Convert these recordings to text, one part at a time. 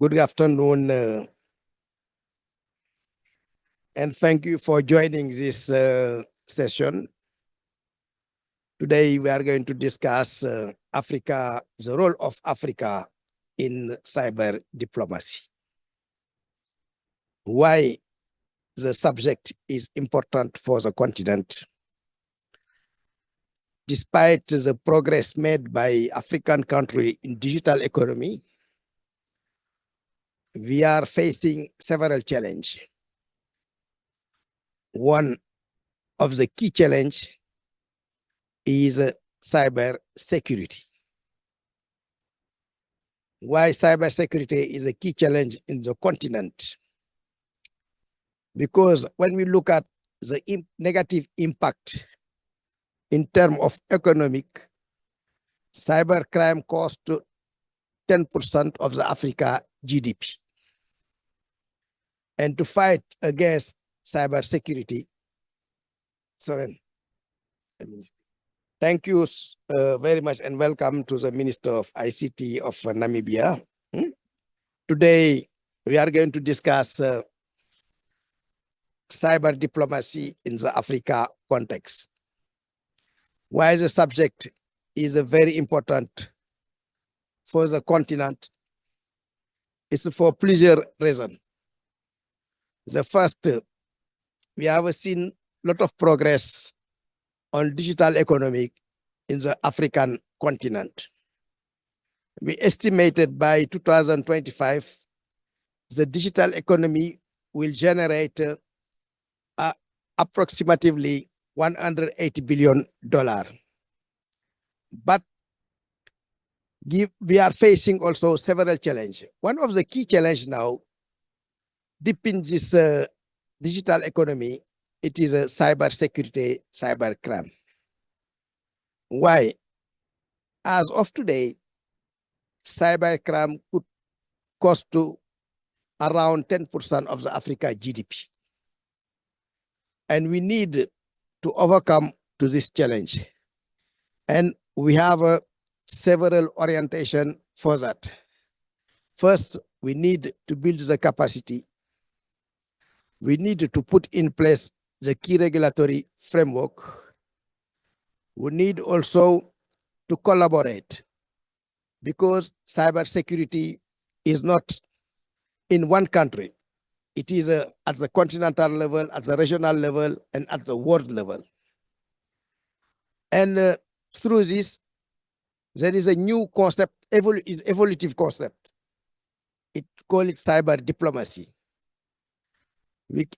Good afternoon, and thank you for joining this session. Today, we are going to discuss Africa, the role of Africa in cyber diplomacy. Why the subject is important for the continent. Despite the progress made by African countries in digital economy, we are facing several challenges. One of the key challenges is cyber security. Why cyber security is a key challenge in the continent? Because when we look at the negative impact in terms of economic, cybercrime cost 10% of the Africa GDP. And to fight against cyber security, thank you very much and welcome to the Minister of ICT of Namibia. Today, we are going to discuss cyber diplomacy in the Africa context. Why the subject is very important for the continent? It's for pleasure reason. The first, we have seen a lot of progress on digital economy in the African continent. We estimated by 2025, the digital economy will generate approximately $180 billion. But we are facing also several challenges. One of the key challenges now, deep in this digital economy, it is cyber security, cyber crime. Why? As of today, cyber crime could cost to around 10% of the Africa GDP. And we need to overcome to this challenge. And we have several orientation for that. First, we need to build the capacity. We need to put in place the key regulatory framework. We need also to collaborate because cybersecurity is not in one country. It is at the continental level, at the regional level, and at the world level. And through this, there is a new concept, evolutive concept. It call it cyber diplomacy.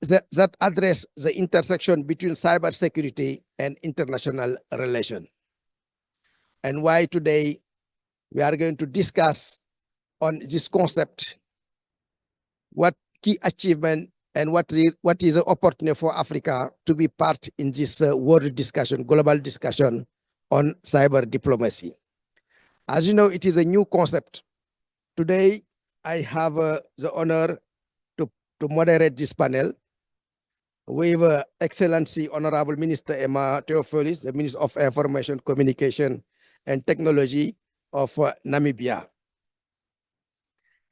That address the intersection between cyber security and international relation. And why today we are going to discuss on this concept, what key achievement and what is the opportunity for Africa to be part in this world discussion, global discussion on cyber diplomacy. As you know, it is a new concept. Today, I have the honor to moderate this panel with Excellency Honorable Minister Emma Theophilis, the Minister of Information, Communication, and Technology of Namibia.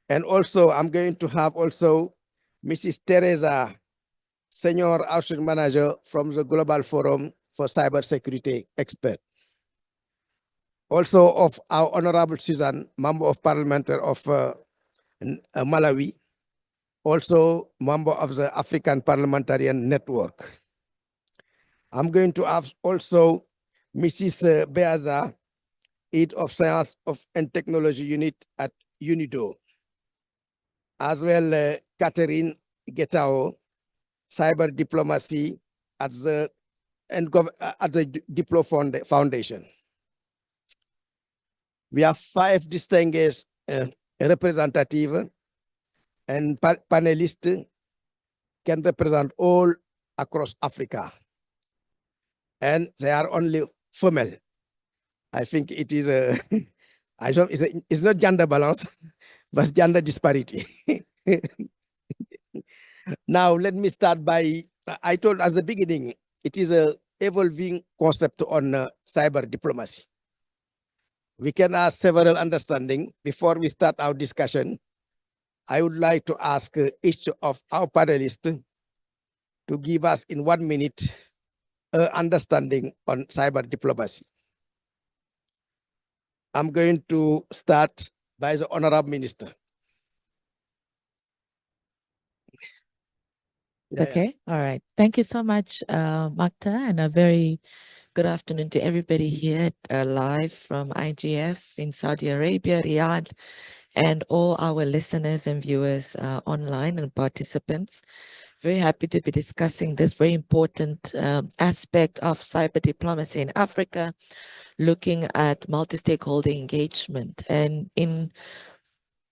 And also, I'm going to have also Mrs. Teresa, Senior Outreach Manager from the Global Forum for Cybersecurity Expert. Also of our Honorable Susan, Member of Parliament of Malawi, also member of the African Parliamentarian Network. I'm going to have also Mrs. Beaza, Head of Science and Technology Unit at UNIDO, as well Catherine Getao, Cyber Diplomacy at the Diplo Foundation. We have 5 distinguished representatives and panelists can represent all across Africa. And they are only female. I think it is it's not gender balance, but gender disparity. Now, let me start by, I told at the beginning, it is an evolving concept on cyber diplomacy. We can ask several understanding before we start our discussion. I would like to ask each of our panelists to give us in 1 minute understanding on cyber diplomacy. I'm going to start by the Honorable Minister. Okay, all right. Thank you so much, Makta, and a very good afternoon to everybody here live from IGF in Saudi Arabia, Riyadh, and all our listeners and viewers online and participants. Very happy to be discussing this very important aspect of cyber diplomacy in Africa, looking at multi-stakeholder engagement. And in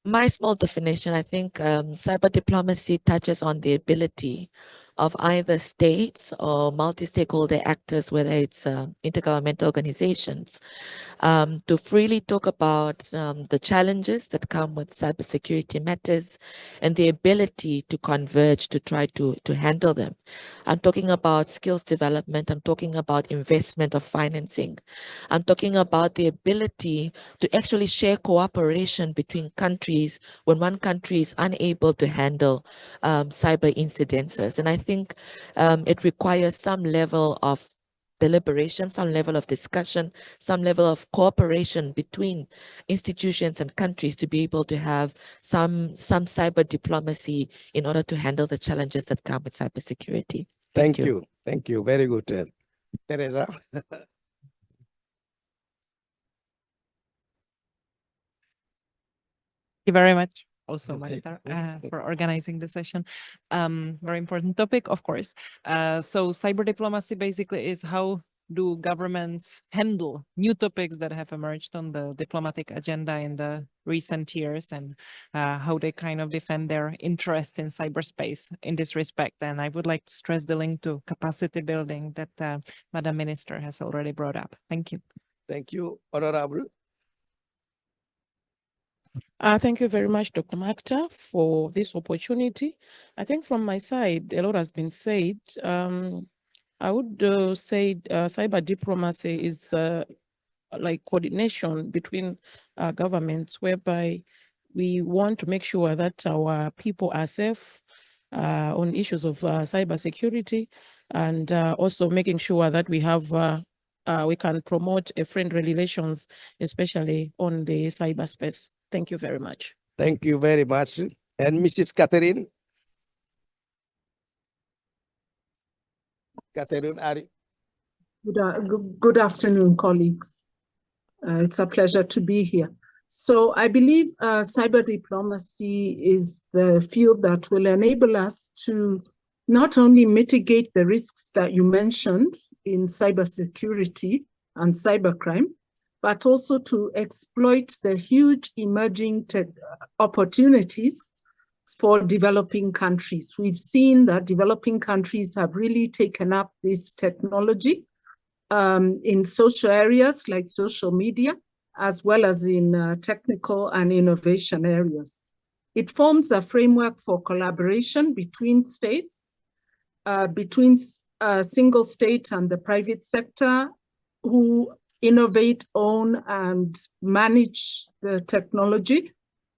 my small definition, I think cyber diplomacy touches on the ability of either states or multi-stakeholder actors, whether it's intergovernmental organizations, to freely talk about the challenges that come with cybersecurity matters and the ability to converge to try to handle them. I'm talking about skills development. I'm talking about investment of financing. I'm talking about the ability to actually share cooperation between countries when one country is unable to handle cyber incidences. And I think it requires some level of deliberation, some level of discussion, some level of cooperation between institutions and countries to be able to have some cyber diplomacy in order to handle the challenges that come with cybersecurity. Thank you. Thank you. Very good. Teresa. Thank you very much, also, Marita, for organizing the session. Very important topic, of course. So cyber diplomacy basically is how do governments handle new topics that have emerged on the diplomatic agenda in the recent years, and how they kind of defend their interest in cyberspace in this respect. And I would like to stress the link to capacity building that Madam Minister has already brought up. Thank you. Thank you, Honorable. Thank you very much, Dr. Makta, for this opportunity. I think from my side, a lot has been said. I would say cyber diplomacy is like coordination between governments, whereby we want to make sure that our people are safe on issues of cybersecurity, and also making sure that we have we can promote friendly relations, especially on the cyberspace. Thank you very much. Thank you very much. And Mrs. Catherine? Catherine, Ari. Good afternoon, colleagues. It's a pleasure to be here. So I believe cyber diplomacy is the field that will enable us to not only mitigate the risks that you mentioned in cybersecurity and cybercrime, but also to exploit the huge emerging opportunities for developing countries. We've seen that developing countries have really taken up this technology in social areas like social media, as well as in technical and innovation areas. It forms a framework for collaboration between states, between a single state and the private sector, who innovate, own, and manage the technology,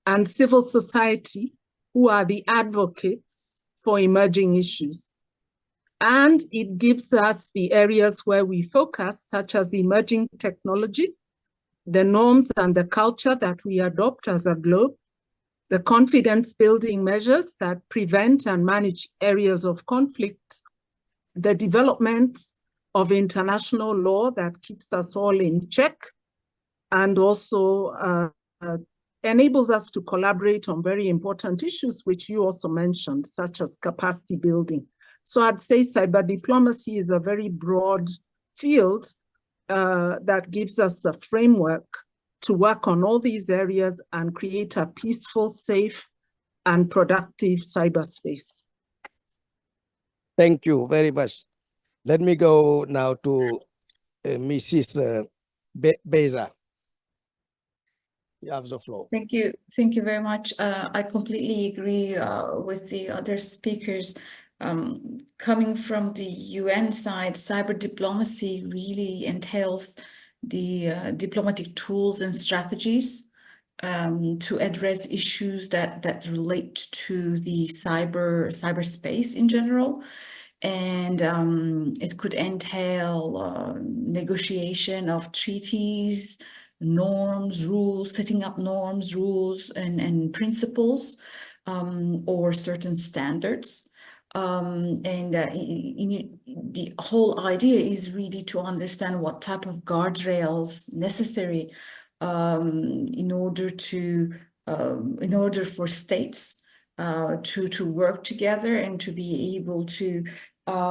and civil society, who are the advocates for emerging issues. And it gives us the areas where we focus, such as emerging technology, the norms and the culture that we adopt as a globe, the confidence building measures that prevent and manage areas of conflict, the development of international law that keeps us all in check, and also enables us to collaborate on very important issues, which you also mentioned, such as capacity building. So I'd say cyber diplomacy is a very broad field that gives us a framework to work on all these areas and create a peaceful, safe, and productive cyberspace. Thank you very much. Let me go now to Mrs. Beza. You have the floor. Thank you. Thank you very much. I completely agree with the other speakers. Coming from the UN side, cyber diplomacy really entails the diplomatic tools and strategies to address issues that relate to the cyberspace in general. And it could entail negotiation of treaties, norms, rules, setting up norms, rules, and principles, or certain standards. The whole idea is really to understand what type of guardrails necessary in order for states to work together and to be able to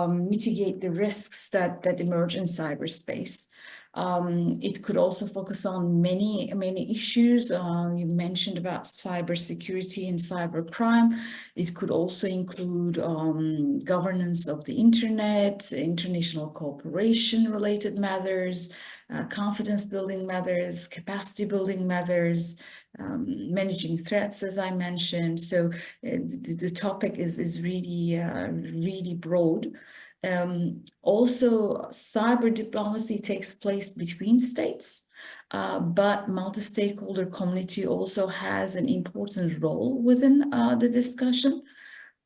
mitigate the risks that emerge in cyberspace. It could also focus on many issues. You mentioned about cybersecurity and cybercrime. It could also include governance of the internet, international cooperation related matters, confidence building matters, capacity building matters, managing threats, as I mentioned. So the topic is really broad. Also, cyber diplomacy takes place between states, but multi-stakeholder community also has an important role within the discussion.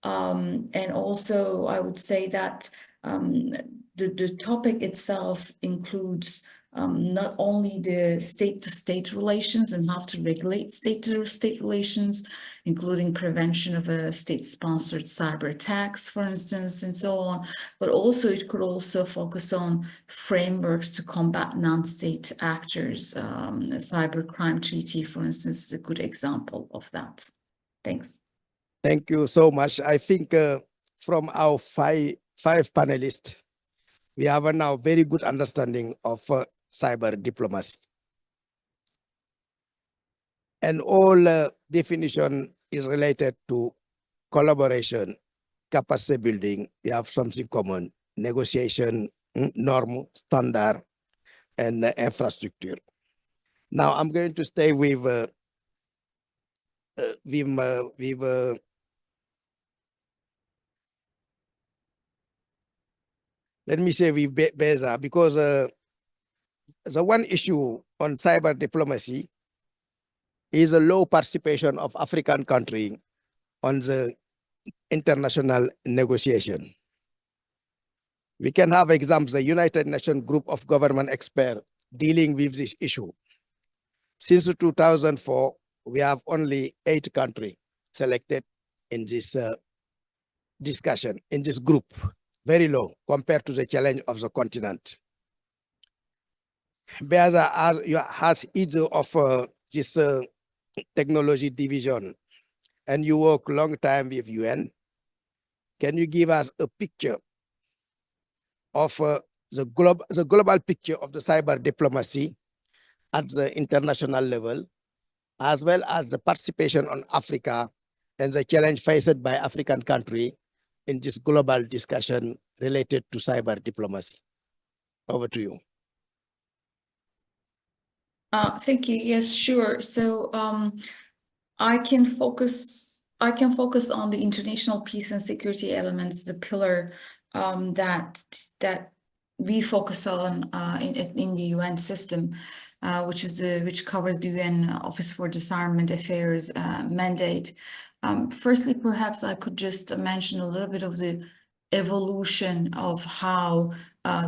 And also, I would say that the topic itself includes not only the state-to-state relations and how to regulate state-to-state relations, including prevention of a state-sponsored cyber attacks, for instance, and so on, but also it could also focus on frameworks to combat non-state actors. A cybercrime treaty, for instance, is a good example of that. Thanks. Thank you so much. I think from our five panelists, we have a now very good understanding of cyber diplomacy. And all definition is related to collaboration, capacity building. We have something common: negotiation, norm, standard, and infrastructure. Now I'm going to stay with let me say with Beza, because the one issue on cyber diplomacy is a low participation of African countries on the international negotiation. We can have examples, the United Nations group of government experts dealing with this issue. Since 2004, we have only 8 countries selected in this discussion, in this group. Very low compared to the challenge of the continent. Beaza has either of this technology division, and you work long time with UN. Can you give us a picture of the global picture of the cyber diplomacy at the international level, as well as the participation on Africa and the challenge faced by African countries in this global discussion related to cyber diplomacy? Over to you. Thank you. Yes, sure. So I can focus on the international peace and security elements, the pillar that we focus on in the UN system, which covers the UN Office for Disarmament Affairs mandate. Firstly, perhaps I could just mention a little bit of the evolution of how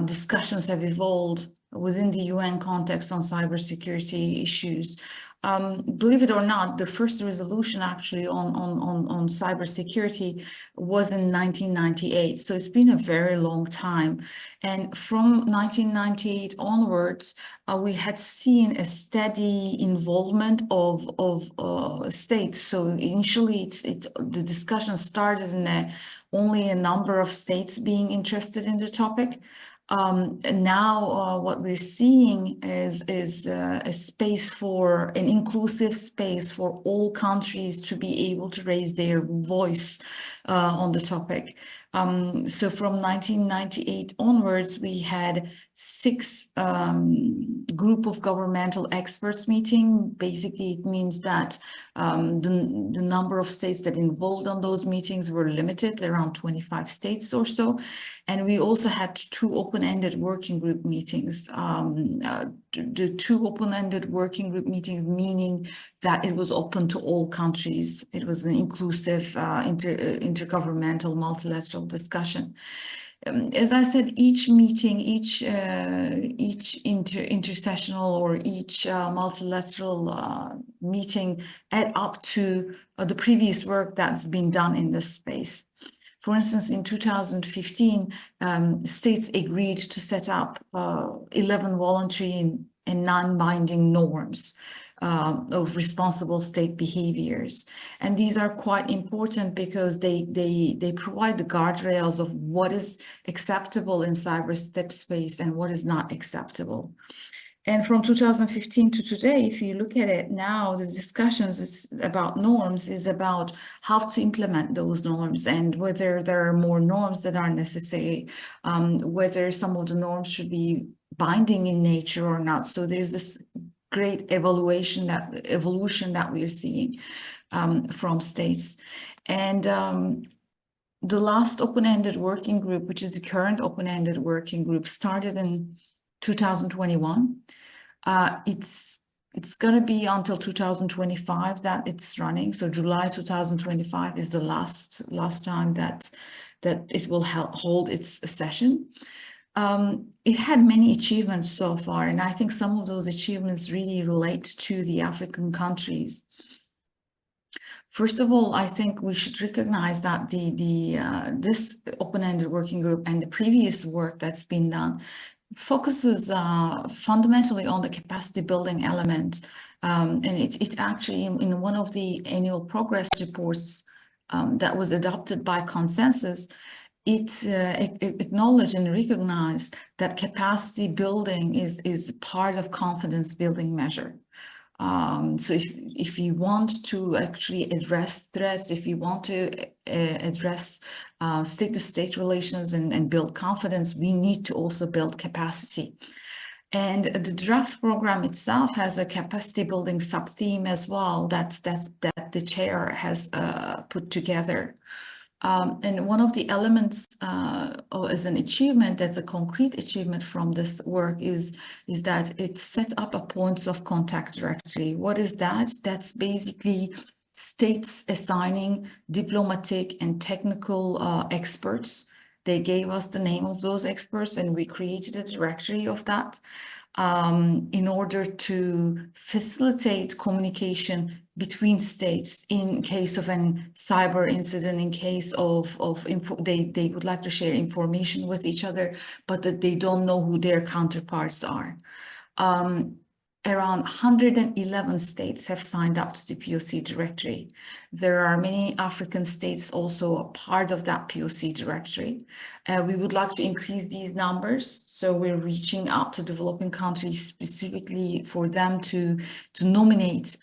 discussions have evolved within the UN context on cybersecurity issues. Believe it or not, the first resolution actually on cybersecurity was in 1998. So it's been a very long time. And from 1998 onwards, we had seen a steady involvement of states. So initially, the discussion started in only a number of states being interested in the topic. And now what we're seeing is a space for an inclusive space for all countries to be able to raise their voice on the topic. So from 1998 onwards, we had 6 group of governmental experts meeting. Basically, it means that the number of states that involved on those meetings were limited, around 25 states or so. And we also had 2 open-ended working group meetings. The 2 open-ended working group meetings, meaning that it was open to all countries. It was an inclusive intergovernmental multilateral discussion. As I said, each meeting, each intersessional or each multilateral meeting add up to the previous work that's been done in this space. For instance, in 2015, states agreed to set up 11 voluntary and non-binding norms of responsible state behaviors. And these are quite important because they provide the guardrails of what is acceptable in cyber space and what is not acceptable. And from 2015 to today, if you look at it now, the discussions about norms is about how to implement those norms and whether there are more norms that are necessary, whether some of the norms should be binding in nature or not. So there's this great evolution that we are seeing from states. And the last open-ended working group, which is the current open-ended working group, started in 2021. It's going to be until 2025 that it's running. So July 2025 is the last time that it will hold its session. It had many achievements so far, and I think some of those achievements really relate to the African countries. First of all, I think we should recognize that this open-ended working group and the previous work that's been done focuses fundamentally on the capacity building element. And it actually, in one of the annual progress reports that was adopted by consensus, it acknowledged and recognized that capacity building is part of confidence building measure. So if you want to actually address threats, if you want to address state-to-state relations and build confidence, we need to also build capacity. And the draft program itself has a capacity building sub-theme as well that the chair has put together. And one of the elements as an achievement, that's a concrete achievement from this work, is that it sets up a points of contact directory. What is that? That's basically states assigning diplomatic and technical experts. They gave us the name of those experts and we created a directory of that in order to facilitate communication between states in case of an cyber incident, in case of they would like to share information with each other, but that they don't know who their counterparts are. Around 111 states have signed up to the POC directory. There are many African states also a part of that POC directory. We would like to increase these numbers, so we're reaching out to developing countries specifically for them to nominate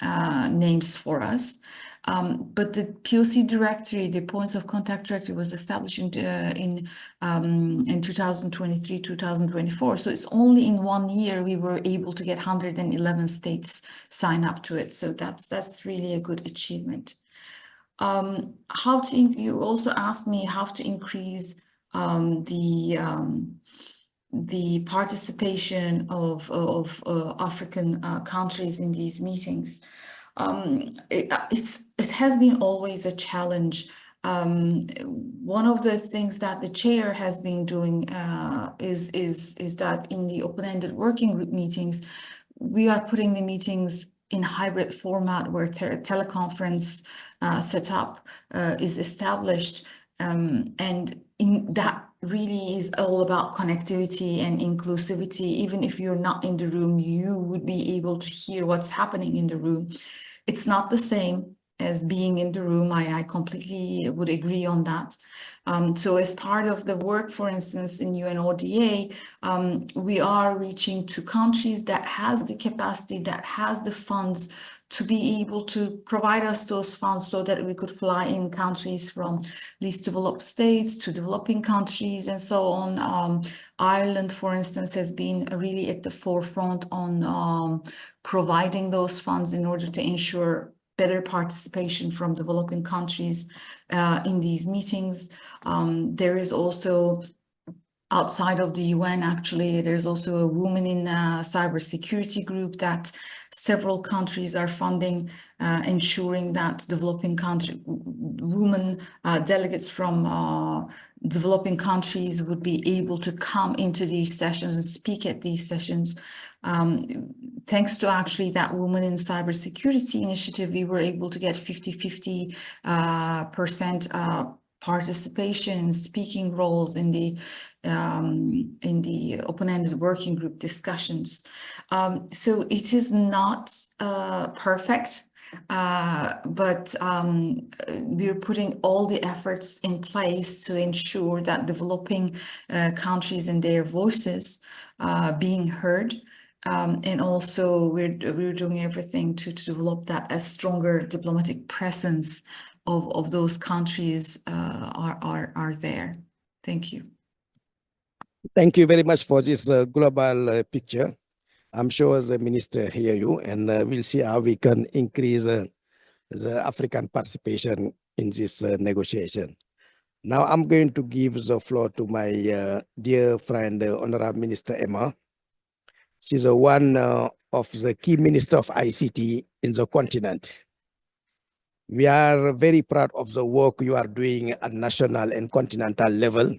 names for us. But the POC directory, the points of contact directory, was established in 2023, 2024. So it's only in 1 year we were able to get 111 states sign up to it. So that's really a good achievement. You also asked me how to increase the participation of African countries in these meetings. It has been always a challenge. One of the things that the chair has been doing is that in the open-ended working group meetings, we are putting the meetings in hybrid format where teleconference setup is established, and that really is all about connectivity and inclusivity. Even if you're not in the room, you would be able to hear what's happening in the room. It's not the same as being in the room. I completely would agree on that. So as part of the work, for instance, in UNODA, we are reaching to countries that has the capacity, that has the funds to be able to provide us those funds so that we could fly in countries from least developed states to developing countries and so on. Ireland, for instance, has been really at the forefront on providing those funds in order to ensure better participation from developing countries in these meetings. There is also, outside of the UN, actually, there's also a Women in Cybersecurity group that several countries are funding, ensuring that developing country women delegates from developing countries would be able to come into these sessions and speak at these sessions. Thanks to actually that Women in Cybersecurity initiative, we were able to get 50-50% participation and speaking roles in the open-ended working group discussions. So it is not perfect, but we're putting all the efforts in place to ensure that developing countries and their voices being heard. And also we're doing everything to develop that a stronger diplomatic presence of those countries are there. Thank you. Thank you very much for this global picture. I'm sure the minister hear you, and we'll see how we can increase the African participation in this negotiation. Now I'm going to give the floor to my dear friend, Honorable Minister Emma. She's one of the key minister of ICT in the continent. We are very proud of the work you are doing at national and continental level.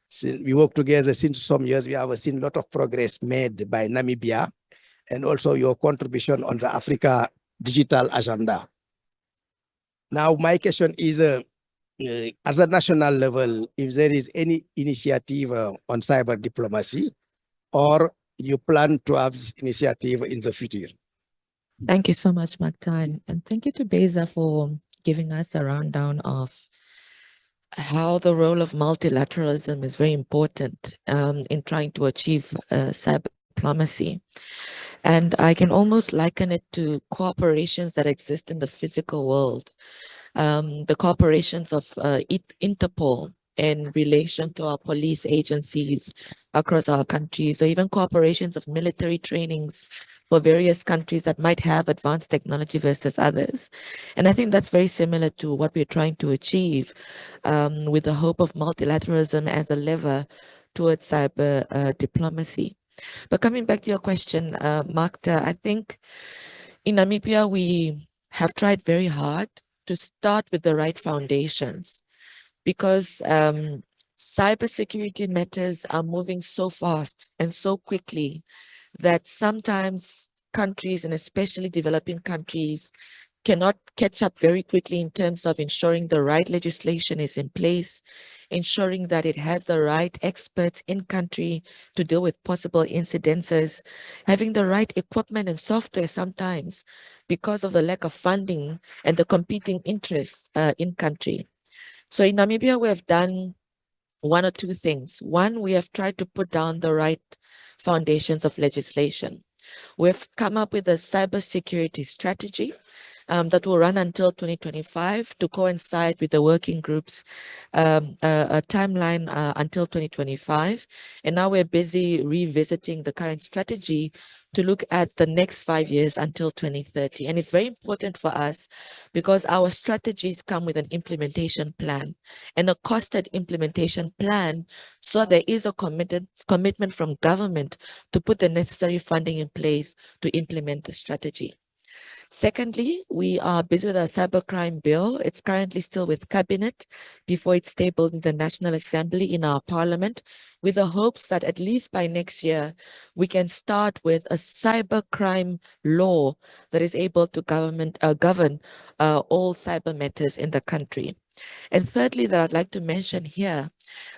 Since we work together since some years, we have seen a lot of progress made by Namibia and also your contribution on the Africa digital agenda. Now, my question is, at a national level, if there is any initiative on cyber diplomacy, or you plan to have this initiative in the future? Thank you so much, Magda, and thank you to Beza for giving us a rundown of how the role of multilateralism is very important in trying to achieve cyber diplomacy. And I can almost liken it to cooperations that exist in the physical world. The cooperations of Interpol in relation to our police agencies across our countries, or even cooperations of military trainings for various countries that might have advanced technology versus others. And I think that's very similar to what we're trying to achieve with the hope of multilateralism as a lever towards cyber diplomacy. But coming back to your question, Magda, I think in Namibia, we have tried very hard to start with the right foundations, because cybersecurity matters are moving so fast and so quickly that sometimes countries, and especially developing countries, cannot catch up very quickly in terms of ensuring the right legislation is in place, ensuring that it has the right experts in country to deal with possible incidences, having the right equipment and software sometimes because of the lack of funding and the competing interests in country. So in Namibia, we have done one or two things. One, we have tried to put down the right foundations of legislation. We've come up with a cybersecurity strategy that will run until 2025 to coincide with the working group's a timeline until 2025. And now we're busy revisiting the current strategy to look at the next 5 years until 2030. And it's very important for us because our strategies come with an implementation plan and a costed implementation plan. So there is a commitment from government to put the necessary funding in place to implement the strategy. Secondly, we are busy with our cybercrime bill. It's currently still with Cabinet before it's tabled in the National Assembly in our Parliament, with the hopes that at least by next year, we can start with a cybercrime law that is able to govern all cyber matters in the country. And thirdly, that I'd like to mention here,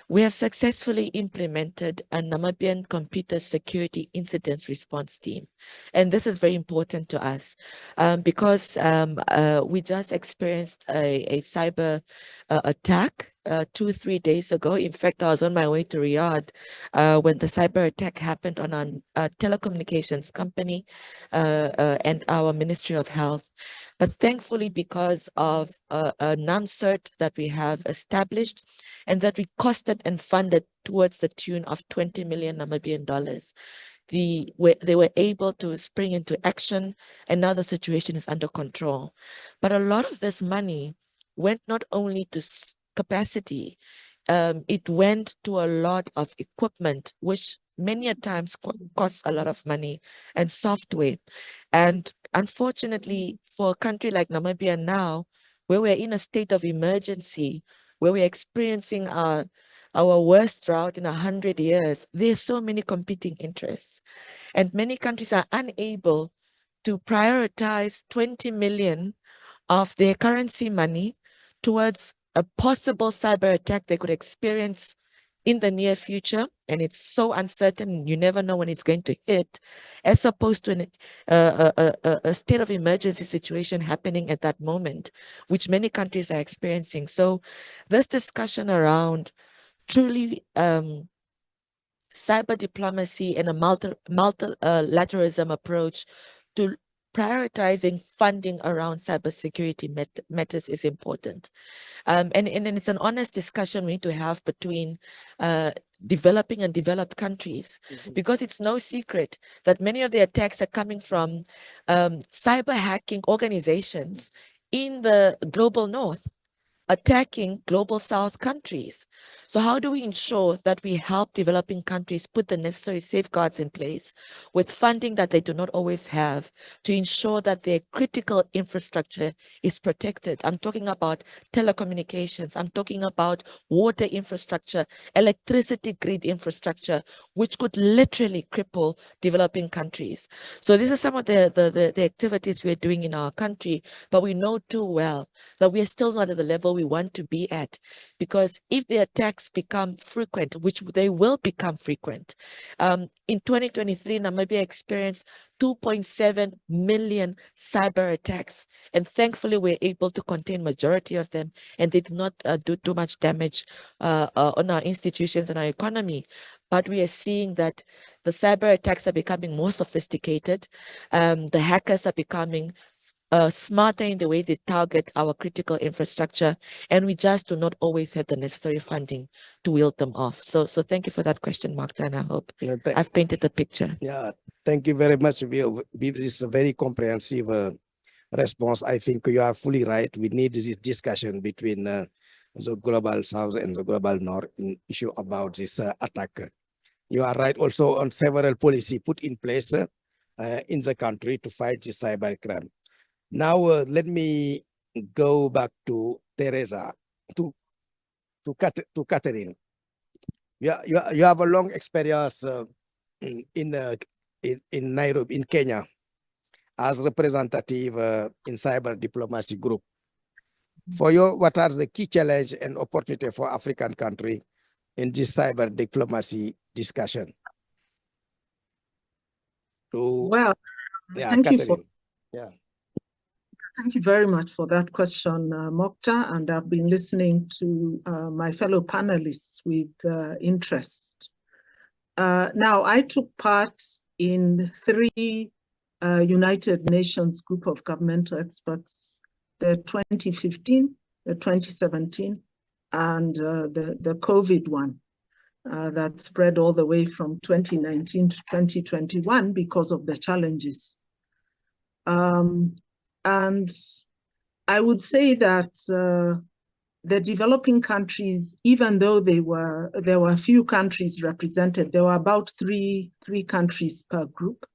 we have successfully implemented a Namibian Computer Security Incident Response Team. And this is very important to us because we just experienced a cyber attack 2-3 days ago. In fact, I was on my way to Riyadh when the cyber attack happened on a telecommunications company and our Ministry of Health. But thankfully, because of a NAMCERT that we have established and that we costed and funded towards the tune of 20 million Namibian dollars, they were able to spring into action, and now the situation is under control. But a lot of this money went not only to capacity, it went to a lot of equipment, which many a times costs a lot of money, and software. And unfortunately, for a country like Namibia now, where we're in a state of emergency, where we're experiencing our worst drought in 100 years, there's so many competing interests. And many countries are unable to prioritize 20 million of their currency money towards a possible cyber attack they could experience in the near future, and it's so uncertain, you never know when it's going to hit, as opposed to a state of emergency situation happening at that moment, which many countries are experiencing. So this discussion around truly cyber diplomacy and a multilateralism approach to prioritizing funding around cybersecurity matters is important. And it's an honest discussion we need to have between developing and developed countries, because it's no secret that many of the attacks are coming from cyber hacking organizations in the global north, attacking global south countries. So how do we ensure that we help developing countries put the necessary safeguards in place with funding that they do not always have to ensure that their critical infrastructure is protected? I'm talking about telecommunications, I'm talking about water infrastructure, electricity grid infrastructure, which could literally cripple developing countries. So these are some of the activities we're doing in our country, but we know too well that we are still not at the level we want to be at, because if the attacks become frequent, which they will become frequent, in 2023, Namibia experienced 2.7 million cyber attacks, and thankfully we're able to contain majority of them, and they did not do too much damage on our institutions and our economy. But we are seeing that the cyber attacks are becoming more sophisticated. The hackers are becoming smarter in the way they target our critical infrastructure, and we just do not always have the necessary funding to wield them off. So thank you for that question, Magda, and I hope I've painted the picture. Yeah, thank you very much. This is a very comprehensive response. I think you are fully right. We need this discussion between the global south and the global north in issue about this attack. You are right also on several policy put in place in the country to fight this cybercrime. Now, let me go back to Teresa, to Catherine. You have a long experience in Nairobi, in Kenya, as representative in cyber diplomacy group. For you, what are the key challenge and opportunity for African country in this cyber diplomacy discussion? Well, yeah, thank Catherine. Thank you very much for that question, Mokta, and I've been listening to my fellow panelists with interest. Now, I took part in 3 United Nations group of governmental experts, the 2015, the 2017, and the COVID one that spread all the way from 2019 to 2021 because of the challenges. And I would say that the developing countries, even though there were a few countries represented, there were about three countries per group,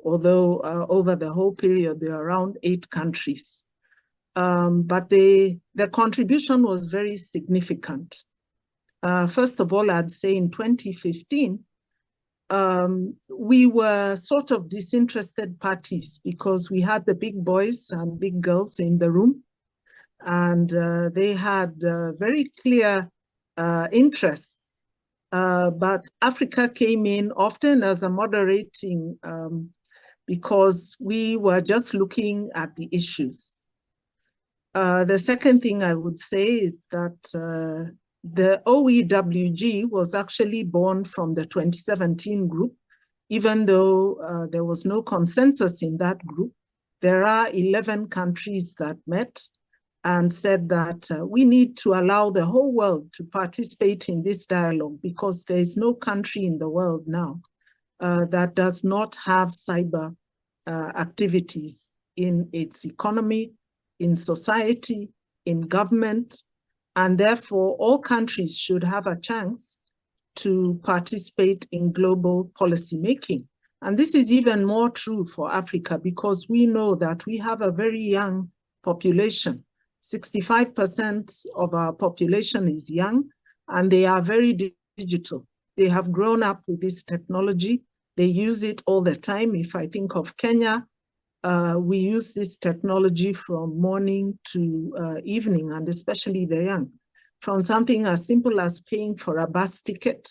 although over the whole period there are around 8 countries. But the contribution was very significant. First of all, I'd say in 2015, we were sort of disinterested parties because we had the big boys and big girls in the room. and they had very clear interests. But Africa came in often as a moderating because we were just looking at the issues. The second thing I would say is that the OEWG was actually born from the 2017 group, even though there was no consensus in that group. There are 11 countries that met and said that we need to allow the whole world to participate in this dialogue because there is no country in the world now that does not have cyber activities in its economy, in society, in government, and therefore all countries should have a chance to participate in global policy making. And this is even more true for Africa because we know that we have a very young population. 65% of our population is young, and they are very digital. They have grown up with this technology. They use it all the time. If I think of Kenya, we use this technology from morning to evening, and especially the young. From something as simple as paying for a bus ticket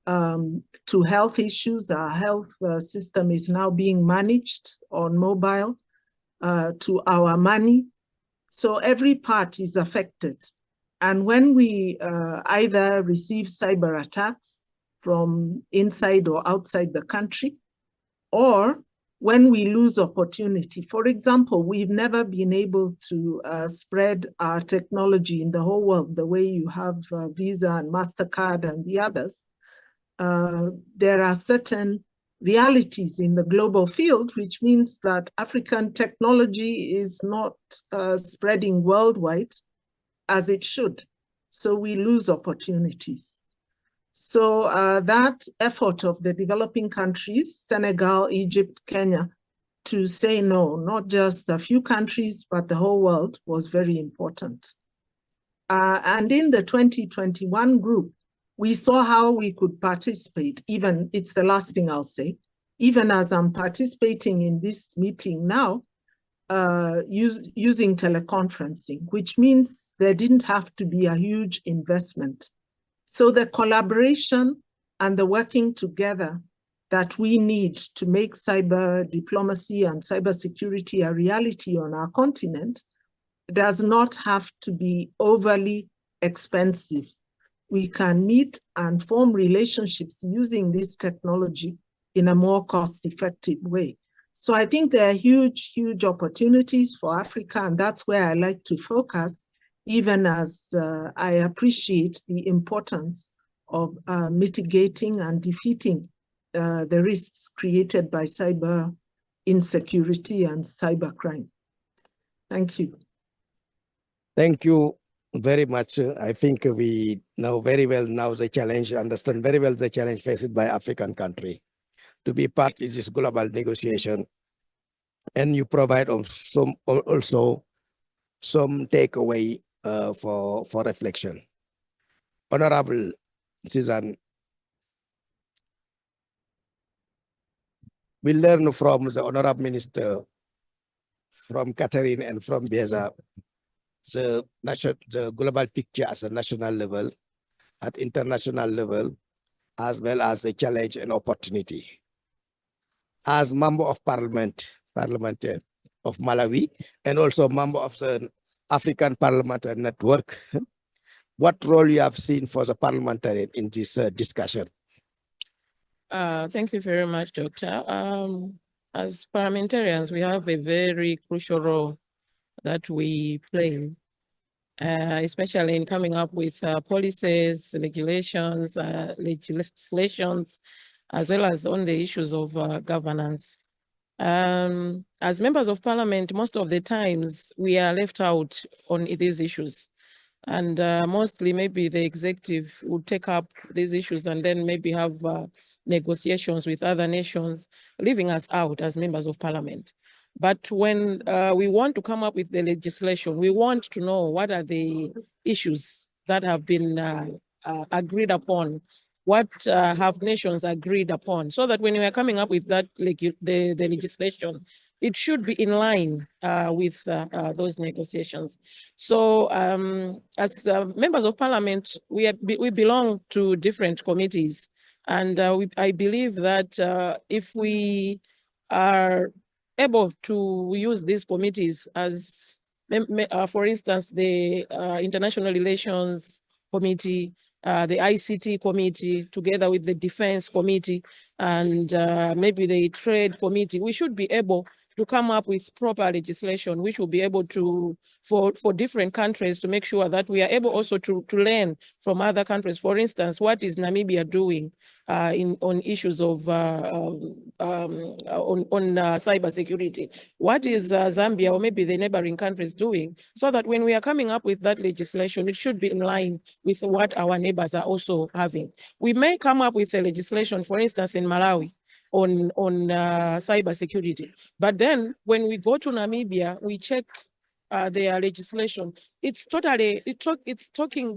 to health issues. Our health system is now being managed on mobile, to our money. So every part is affected. And when we either receive cyber attacks from inside or outside the country, or when we lose opportunity. For example, we've never been able to spread our technology in the whole world the way you have Visa and MasterCard and the others. There are certain realities in the global field, which means that African technology is not spreading worldwide as it should. So we lose opportunities. So that effort of the developing countries, Senegal, Egypt, Kenya, to say no, not just a few countries, but the whole world, was very important. And in the 2021 group, we saw how we could participate, even, it's the last thing I'll say, even as I'm participating in this meeting now, using teleconferencing, which means there didn't have to be a huge investment. So the collaboration and the working together that we need to make cyber diplomacy and cybersecurity a reality on our continent does not have to be overly expensive. We can meet and form relationships using this technology in a more cost-effective way. So I think there are huge, huge opportunities for Africa, and that's where I like to focus, even as I appreciate the importance of mitigating and defeating the risks created by cyber insecurity and cybercrime. Thank you. Thank you very much. I think we know very well now the challenge, understand very well the challenge faced by African country to be part in this global negotiation. And you provide also some takeaway for reflection. Honorable Susan, we learn from the Honorable Minister, from Catherine and from Beza, the global picture at a national level, at international level, as well as the challenge and opportunity. As member of parliament of Malawi, and also member of the African Parliamentary Network, what role you have seen for the parliamentarian in this discussion? Thank you very much, Doctor. As parliamentarians, we have a very crucial role that we play, especially in coming up with policies, regulations, legislations, as well as on the issues of governance. As members of parliament, most of the times we are left out on these issues. And mostly maybe the executive would take up these issues and then maybe have negotiations with other nations, leaving us out as members of parliament. But when we want to come up with the legislation, we want to know what are the issues that have been agreed upon, what have nations agreed upon, so that when we are coming up with that the legislation, it should be in line with those negotiations. So as members of parliament, we belong to different committees. And I believe that if we are able to use these committees as, for instance, the International Relations Committee, the ICT Committee, together with the Defense Committee, and maybe the Trade Committee, we should be able to come up with proper legislation, which will be able to, for different countries, to make sure that we are able also to learn from other countries. For instance, what is Namibia doing on issues of cybersecurity? What is Zambia or maybe the neighboring countries doing? So that when we are coming up with that legislation, it should be in line with what our neighbors are also having. We may come up with a legislation, for instance, in Malawi, on cybersecurity. But then when we go to Namibia, we check their legislation. It's talking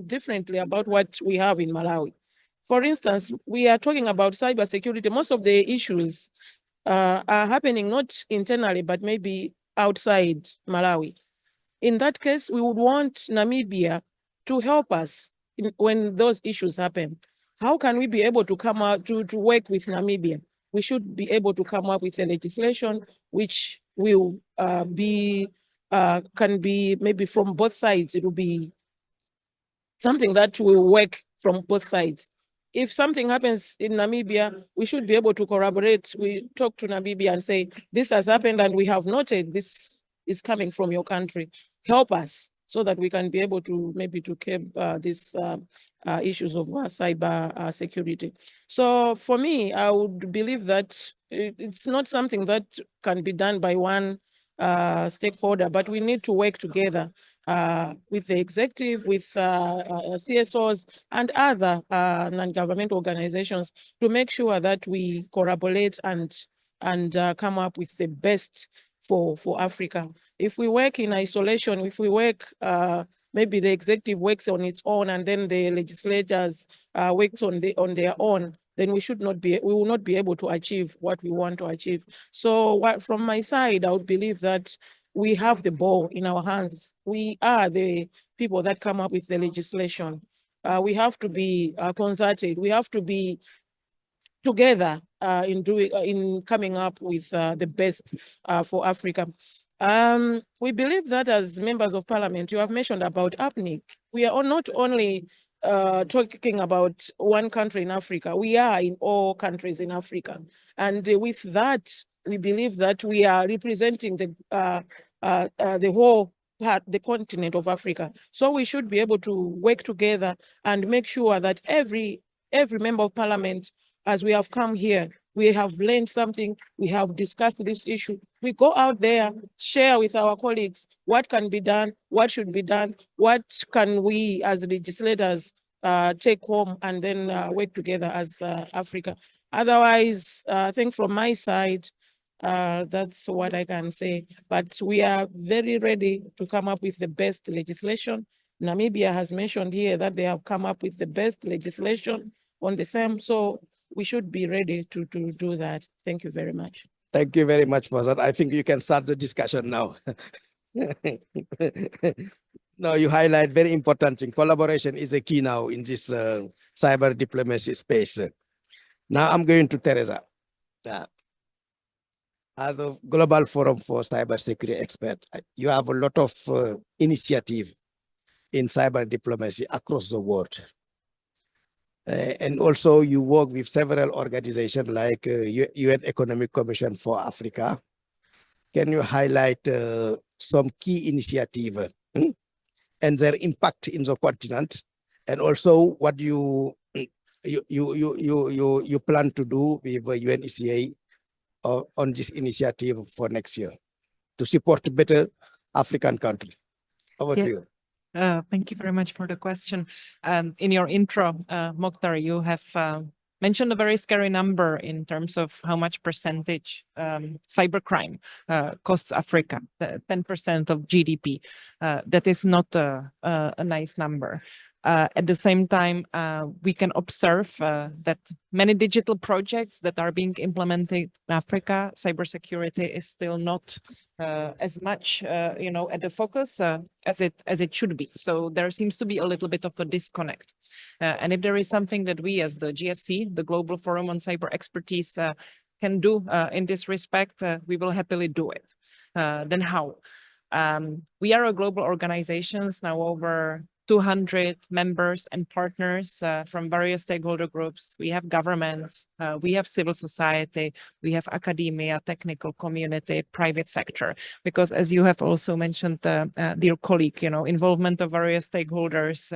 differently about what we have in Malawi. For instance, we are talking about cybersecurity. Most of the issues are happening not internally, but maybe outside Malawi. In that case, we would want Namibia to help us when those issues happen. How can we be able to come out to work with Namibia? We should be able to come up with a legislation which will can be maybe from both sides. It will be something that will work from both sides. If something happens in Namibia, we should be able to corroborate. We talk to Namibia and say, this has happened and we have noted this is coming from your country. Help us so that we can be able to maybe to curb these issues of cyber security. So for me, I would believe that it's not something that can be done by one stakeholder, but we need to work together with the executive, with CSOs and other non-government organizations to make sure that we collaborate and come up with the best for Africa. If we work in isolation, if we work, maybe the executive works on its own and then the legislators works on their own, then we will not be able to achieve what we want to achieve. So from my side, I would believe that we have the ball in our hands. We are the people that come up with the legislation. We have to be concerted. We have to be together in coming up with the best for Africa. We believe that as members of parliament, you have mentioned about APNIC. We are not only talking about one country in Africa. We are in all countries in Africa. And with that, we believe that we are representing the whole part, the continent of Africa. So we should be able to work together and make sure that every member of parliament, as we have come here, we have learned something, we have discussed this issue. We go out there, share with our colleagues what can be done, what should be done, what can we as legislators take home and then work together as Africa. Otherwise, I think from my side, that's what I can say. But we are very ready to come up with the best legislation. Namibia has mentioned here that they have come up with the best legislation on the same. So we should be ready to do that. Thank you very much. Thank you very much for that. I think you can start the discussion now. Now you highlight very important thing. Collaboration is a key now in this cyber diplomacy space. Now I'm going to Teresa. As a Global Forum for Cybersecurity Expert, you have a lot of initiative in cyber diplomacy across the world. And also you work with several organizations like UN Economic Commission for Africa. Can you highlight some key initiative and their impact in the continent, and also what you plan to do with UNECA on this initiative for next year to support better African country? Over to you. Thank you very much for the question. In your intro, Mokhtar, you have mentioned a very scary number in terms of how much percentage cybercrime costs Africa, 10% of GDP. That is not a nice number. At the same time, we can observe that many digital projects that are being implemented in Africa, cybersecurity is still not as much, at the focus as it should be. So there seems to be a little bit of a disconnect. And if there is something that we, as the GFC, the Global Forum on Cyber Expertise, can do in this respect, we will happily do it. Then how? We are a global organization, now over 200 members and partners from various stakeholder groups. We have governments, we have civil society, we have academia, technical community, private sector. Because as you have also mentioned, dear colleague, involvement of various stakeholders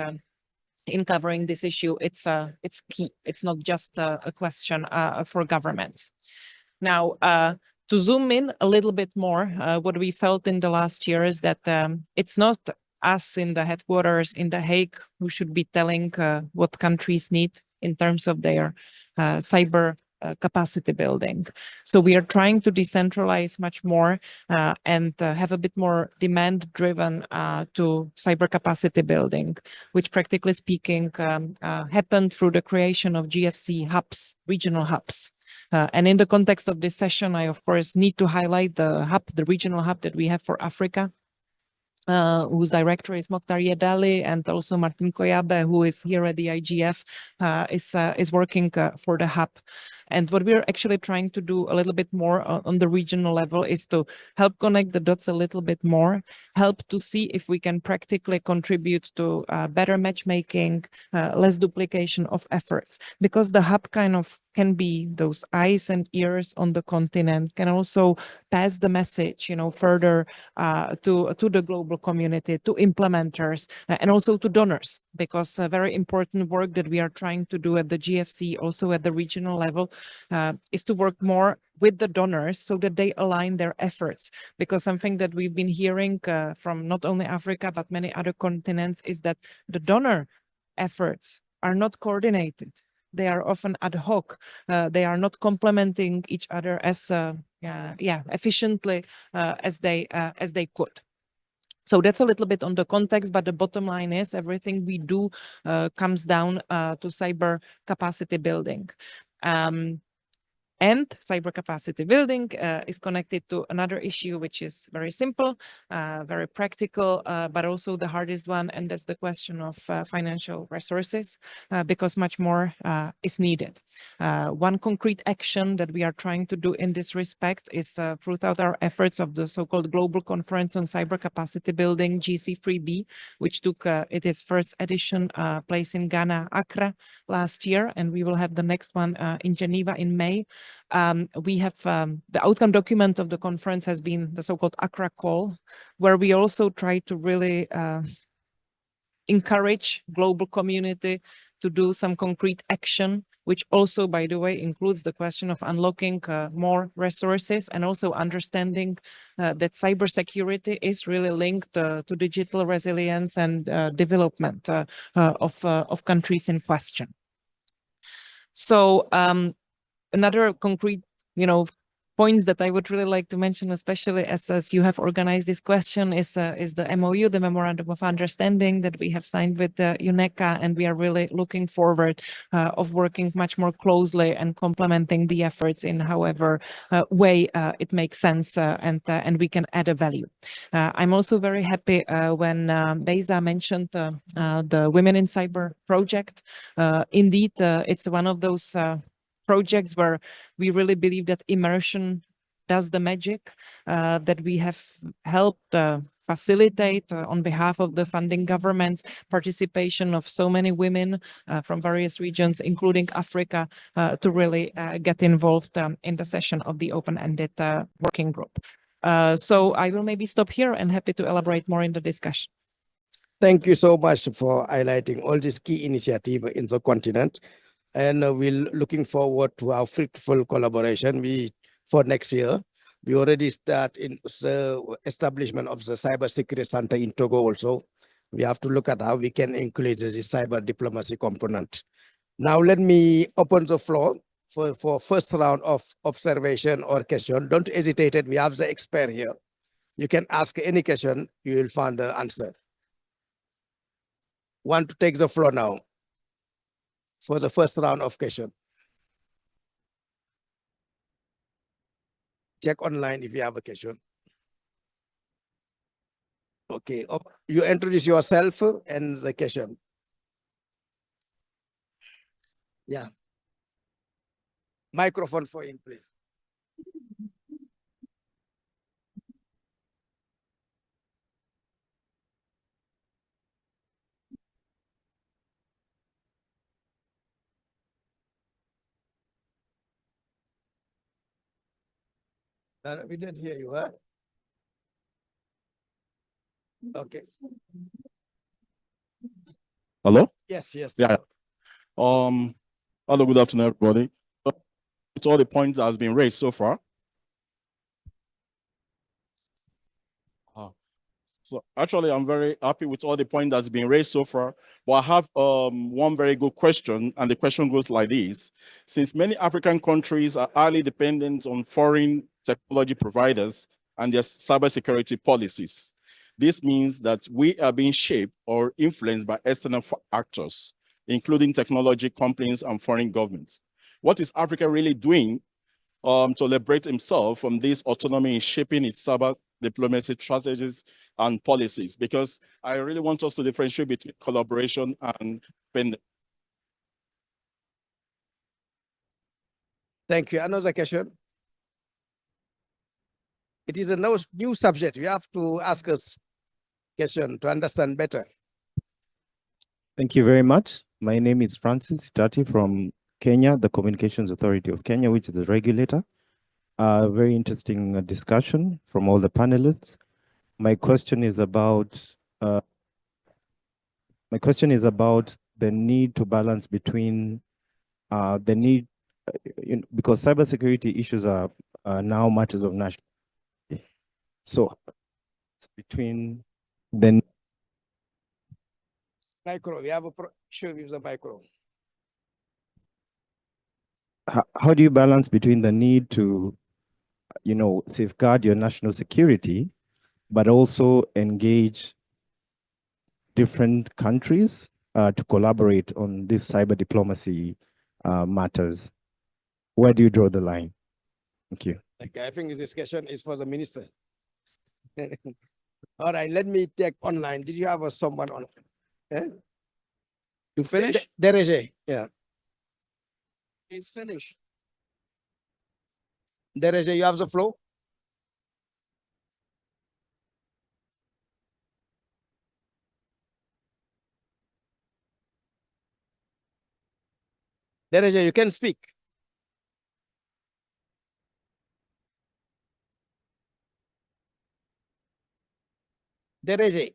in covering this issue, it's key. It's not just a question for governments. Now, to zoom in a little bit more, what we felt in the last year is that it's not us in the headquarters in The Hague who should be telling what countries need in terms of their cyber capacity building. So we are trying to decentralize much more and have a bit more demand driven to cyber capacity building, which practically speaking happened through the creation of GFC hubs, regional hubs. And in the context of this session, I of course need to highlight the hub, the regional hub that we have for Africa, whose director is Mokhtar Yedali, and also Martin Koyabe, who is here at the IGF, is working for the hub. And what we're actually trying to do a little bit more on the regional level is to help connect the dots a little bit more, help to see if we can practically contribute to better matchmaking, less duplication of efforts, because the hub kind of can be those eyes and ears on the continent, can also pass the message, further to the global community, to implementers, and also to donors, because very important work that we are trying to do at the GFC, also at the regional level, is to work more with the donors so that they align their efforts. Because something that we've been hearing from not only Africa, but many other continents is that the donor efforts are not coordinated. They are often ad hoc. They are not complementing each other as efficiently as they could. So that's a little bit on the context, but the bottom line is everything we do comes down to cyber capacity building. And cyber capacity building is connected to another issue, which is very simple, very practical, but also the hardest one, and that's the question of financial resources, because much more is needed. One concrete action that we are trying to do in this respect is throughout our efforts of the so-called Global Conference on Cyber Capacity Building, GC3B, which took its first edition place in Ghana, Accra, last year, and we will have the next one in Geneva in May. We have the outcome document of the conference has been the so-called Accra Call, where we also try to really encourage global community to do some concrete action, which also, by the way, includes the question of unlocking more resources and also understanding that cybersecurity is really linked to digital resilience and development of countries in question. So another concrete, points that I would really like to mention, especially as you have organized this question, is the MOU, the Memorandum of Understanding that we have signed with the UNECA, and we are really looking forward of working much more closely and complementing the efforts in however way it makes sense and we can add a value. I'm also very happy when Beyza mentioned the Women in Cyber project. Indeed, it's one of those projects where we really believe that immersion does the magic, that we have helped facilitate on behalf of the funding governments participation of so many women from various regions, including Africa, to really get involved in the session of the open-ended working group. So I will maybe stop here and happy to elaborate more in the discussion. Thank you so much for highlighting all these key initiatives in the continent. And we're looking forward to our fruitful collaboration for next year. We already start in the establishment of the Cybersecurity Center in Togo also. We have to look at how we can include the cyber diplomacy component. Now let me open the floor for first round of observation or question. Don't hesitate, we have the expert here. You can ask any question, you will find the answer. want to take the floor now for the first round of question? Check online if you have a question. Okay, you introduce yourself and the question. Yeah. Microphone for him, please. No, we didn't hear you, huh? Okay. Hello? Yes, yes. Yeah. Hello, good afternoon, everybody. It's all the points that has been raised so far. So actually, I'm very happy with all the points that's been raised so far. But I have one very good question, and the question goes like this. Since many African countries are highly dependent on foreign technology providers and their cybersecurity policies, this means that we are being shaped or influenced by external actors, including technology companies and foreign governments. What is Africa really doing to liberate himself from this autonomy in shaping its cyber diplomacy strategies and policies? Because I really want us to differentiate between collaboration and dependence. Thank you. Another question. It is a new subject. You have to ask us question to understand better. Thank you very much. My name is Francis Itati from Kenya, the Communications Authority of Kenya, which is the regulator. Very interesting discussion from all the panelists. My question is about the need to balance between because cybersecurity issues are now matters of national. So between the Micro, we have a issue with the micro. how do you balance between the need to, safeguard your national security, but also engage different countries to collaborate on this cyber diplomacy matters? Where do you draw the line? Thank you. Okay, I think this question is for the minister. All right, let me take online. Did you have someone on? Eh? You finished? Dereje, yeah. He's finished. Dereje, you have the floor? Dereje, you can speak. Dereje.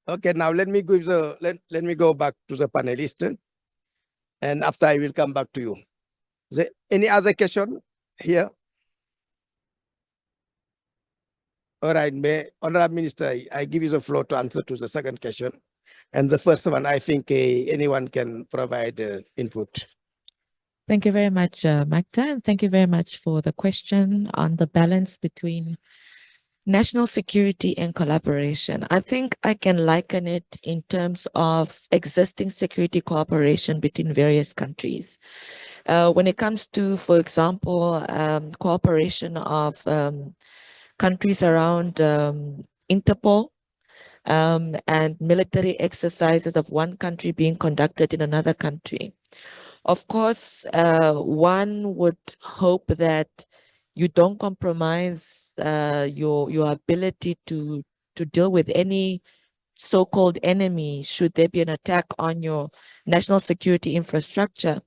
Okay, now let me give let me go back to the panelist, and after I will come back to you. Is there any other question here? All right, Honorable Minister, I give you the floor to answer to the second question. And the first one, I think anyone can provide input. Thank you very much, Magda, and thank you very much for the question on the balance between national security and collaboration. I think I can liken it in terms of existing security cooperation between various countries. When it comes to, for example, cooperation of countries around Interpol, and military exercises of one country being conducted in another country. Of course, one would hope that you don't compromise your ability to deal with any so-called enemy should there be an attack on your national security infrastructure.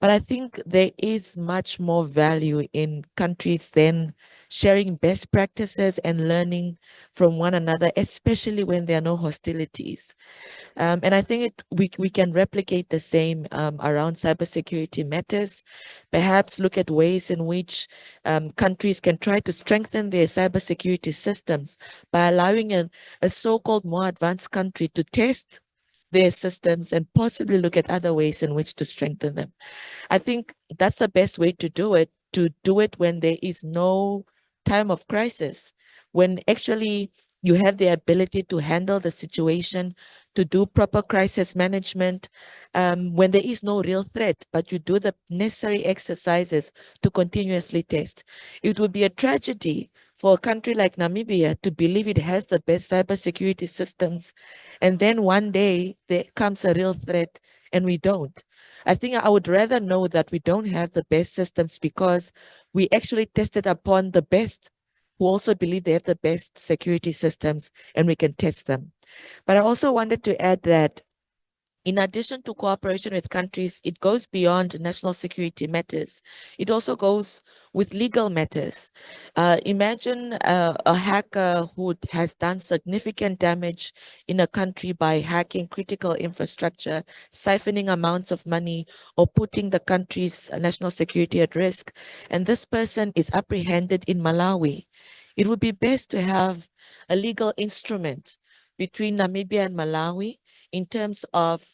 But I think there is much more value in countries then sharing best practices and learning from one another, especially when there are no hostilities. And I think we can replicate the same around cybersecurity matters. Perhaps look at ways in which countries can try to strengthen their cybersecurity systems by allowing a so-called more advanced country to test their systems and possibly look at other ways in which to strengthen them. I think that's the best way to do it when there is no time of crisis, when actually you have the ability to handle the situation, to do proper crisis management when there is no real threat, but you do the necessary exercises to continuously test. It would be a tragedy for a country like Namibia to believe it has the best cybersecurity systems, and then one day there comes a real threat and we don't. I think I would rather know that we don't have the best systems because we actually tested upon the best who also believe they have the best security systems and we can test them. But I also wanted to add that in addition to cooperation with countries, it goes beyond national security matters. It also goes with legal matters. Imagine a hacker who has done significant damage in a country by hacking critical infrastructure, siphoning amounts of money, or putting the country's national security at risk. And this person is apprehended in Malawi. It would be best to have a legal instrument between Namibia and Malawi in terms of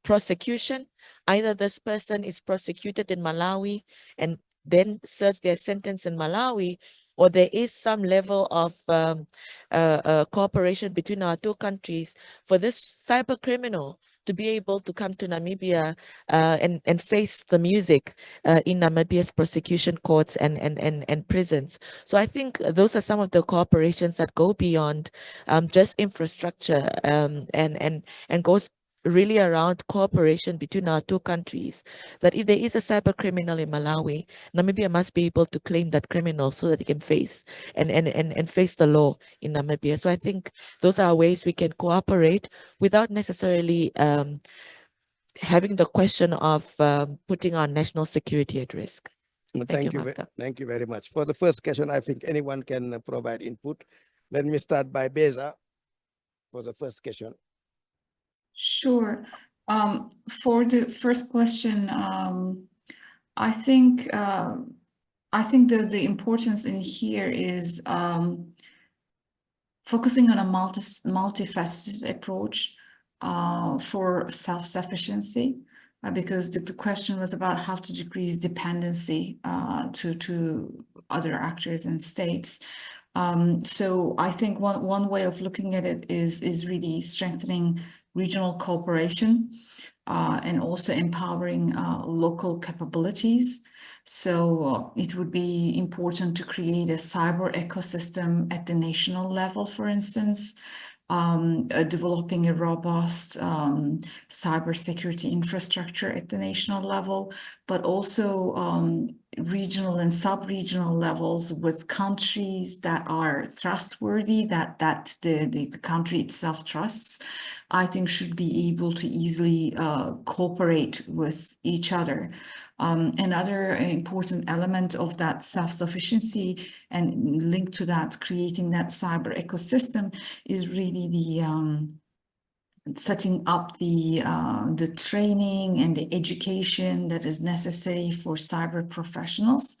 prosecution. Either this person is prosecuted in Malawi and then serves their sentence in Malawi, or there is some level of cooperation between our two countries for this cyber criminal to be able to come to Namibia and face the music in Namibia's prosecution courts and prisons. So I think those are some of the cooperations that go beyond just infrastructure and goes really around cooperation between our two countries, that if there is a cyber criminal in Malawi, Namibia must be able to claim that criminal so that they can face and face the law in Namibia. So I think those are ways we can cooperate without necessarily having the question of putting our national security at risk. Thank you. Thank you very much. For the first question, I think anyone can provide input. Let me start by Beza for the first question. Sure. For the first question, I think the importance in here is focusing on a multifaceted approach for self-sufficiency, because the question was about how to decrease dependency to other actors and states. So I think one way of looking at it is really strengthening regional cooperation and also empowering local capabilities. So it would be important to create a cyber ecosystem at the national level, for instance, developing a robust cybersecurity infrastructure at the national level, but also regional and sub-regional levels with countries that are trustworthy, that the country itself trusts, I think should be able to easily cooperate with each other. Another important element of that self-sufficiency and linked to that, creating that cyber ecosystem, is really the setting up the training and the education that is necessary for cyber professionals,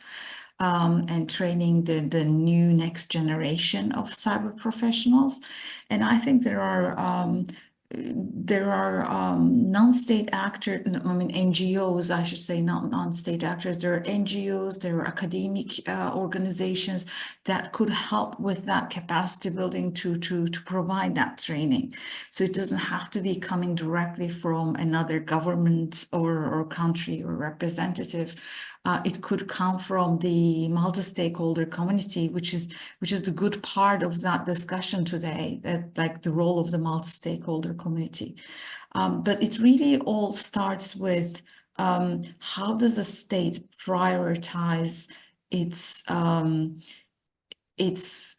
and training the new next generation of cyber professionals. And I think there are non-state actors, I mean NGOs, I should say, not non-state actors. There are NGOs, there are academic organizations that could help with that capacity building to provide that training. So it doesn't have to be coming directly from another government or country or representative. It could come from the multi-stakeholder community, which is the good part of that discussion today, that like the role of the multi-stakeholder community. But it really all starts with how does a state prioritize its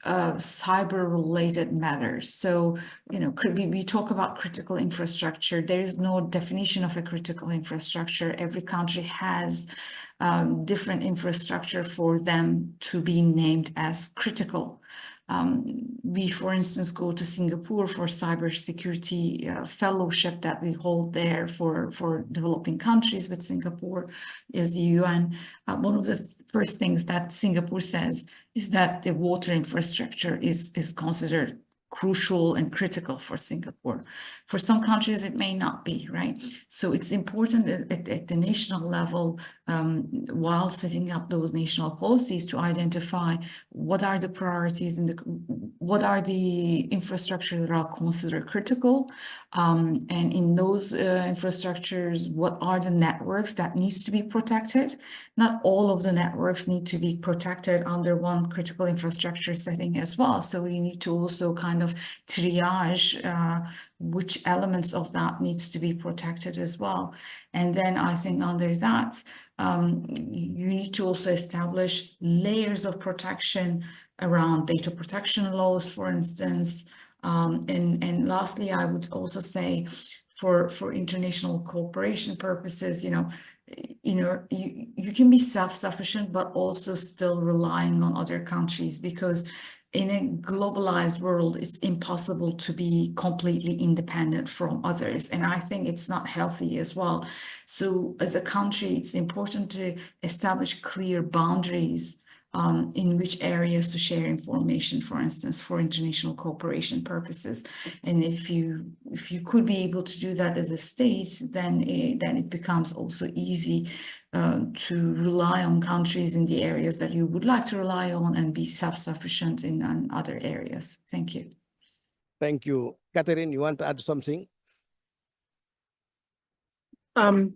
cyber-related matters. So, you know, we talk about critical infrastructure. There is no definition of a critical infrastructure. Every country has different infrastructure for them to be named as critical. We, for instance, go to Singapore for cybersecurity fellowship that we hold there for developing countries with Singapore as the UN. One of the first things that Singapore says is that the water infrastructure is considered crucial and critical for Singapore. For some countries, it may not be, right? So it's important at the national level, while setting up those national policies, to identify what are the priorities and what are the infrastructure that are considered critical, and in those infrastructures, what are the networks that needs to be protected. Not all of the networks need to be protected under one critical infrastructure setting as well. So we need to also kind of triage which elements of that needs to be protected as well. And then I think under that, you need to also establish layers of protection around data protection laws, for instance. And lastly, I would also say for international cooperation purposes, you can be self-sufficient, but also still relying on other countries, because in a globalized world, it's impossible to be completely independent from others. And I think it's not healthy as well. So as a country, it's important to establish clear boundaries in which areas to share information, for instance, for international cooperation purposes. And if you could be able to do that as a state, then it becomes also easy to rely on countries in the areas that you would like to rely on and be self-sufficient in other areas. Thank you. Thank you. Catherine, you want to add something?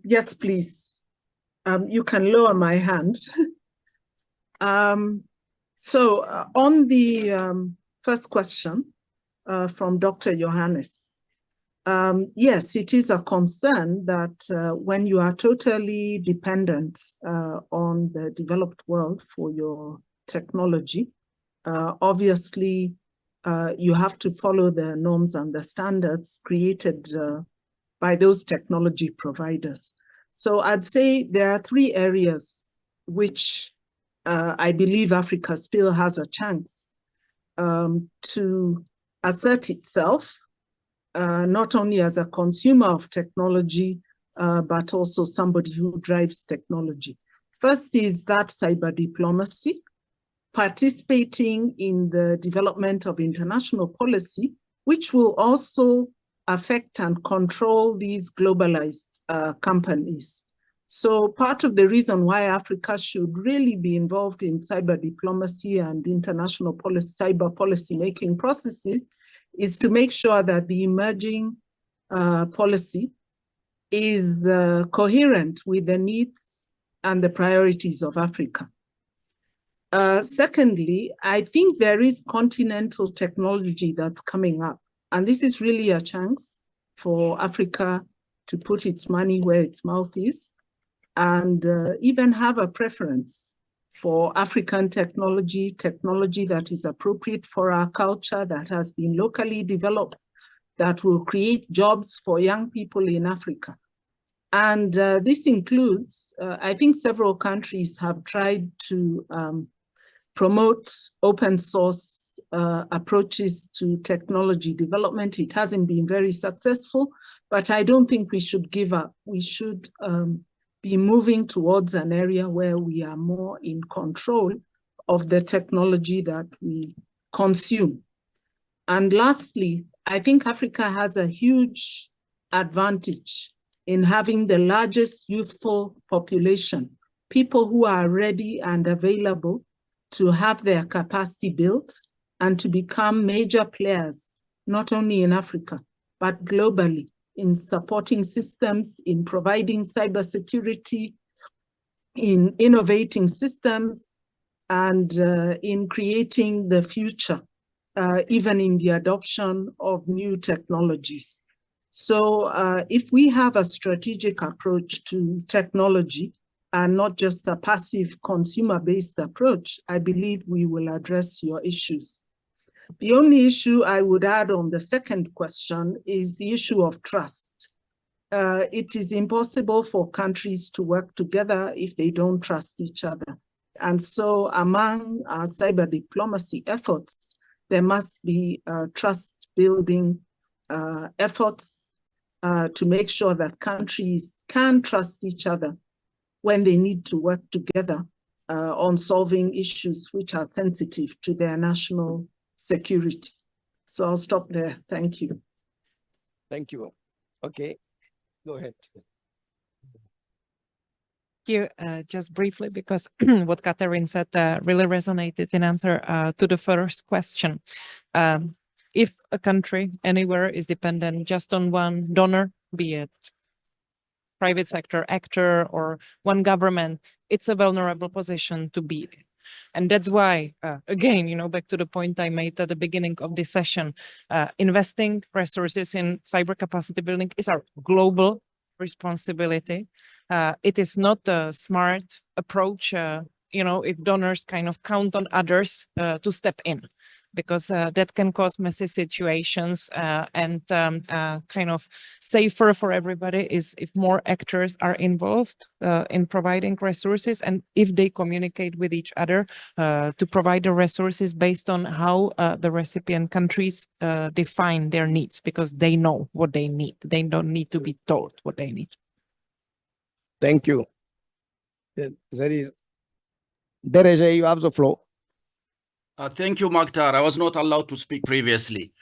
Yes, please. You can lower my hand. So on the first question from Dr. Johannes, yes, it is a concern that when you are totally dependent on the developed world for your technology, obviously you have to follow the norms and the standards created by those technology providers. So I'd say there are three areas which I believe Africa still has a chance to assert itself, not only as a consumer of technology, but also somebody who drives technology. First is that cyber diplomacy, participating in the development of international policy, which will also affect and control these globalized companies. So part of the reason why Africa should really be involved in cyber diplomacy and international policy, cyber policy making processes is to make sure that the emerging policy is coherent with the needs and the priorities of Africa. Secondly, I think there is continental technology that's coming up, and this is really a chance for Africa to put its money where its mouth is, and even have a preference for African technology that is appropriate for our culture, that has been locally developed, that will create jobs for young people in Africa. And this includes, I think several countries have tried to promote open source approaches to technology development. It hasn't been very successful, but I don't think we should give up. We should be moving towards an area where we are more in control of the technology that we consume. And lastly, I think Africa has a huge advantage in having the largest youthful population, people who are ready and available to have their capacity built and to become major players, not only in Africa, but globally, in supporting systems, in providing cybersecurity, in innovating systems, and in creating the future, even in the adoption of new technologies. So if we have a strategic approach to technology and not just a passive consumer-based approach, I believe we will address your issues. The only issue I would add on the second question is the issue of trust. It is impossible for countries to work together if they don't trust each other. And so among our cyber diplomacy efforts, there must be trust-building efforts to make sure that countries can trust each other when they need to work together on solving issues which are sensitive to their national security. So I'll stop there. Thank you. Thank you. Okay, go ahead. You just briefly, because what Catherine said really resonated in answer to the first question. If a country anywhere is dependent just on one donor, be it private sector actor or one government, it's a vulnerable position to be in. And that's why, again, back to the point I made at the beginning of this session, investing resources in cyber capacity building is our global responsibility. It is not a smart approach, if donors kind of count on others to step in, because that can cause messy situations, and kind of safer for everybody is if more actors are involved in providing resources, and if they communicate with each other to provide the resources based on how the recipient countries define their needs, because they know what they need. They don't need to be told what they need. Thank you. There is Dereje, you have the floor. Thank you, Maktar. I was not allowed to speak previously.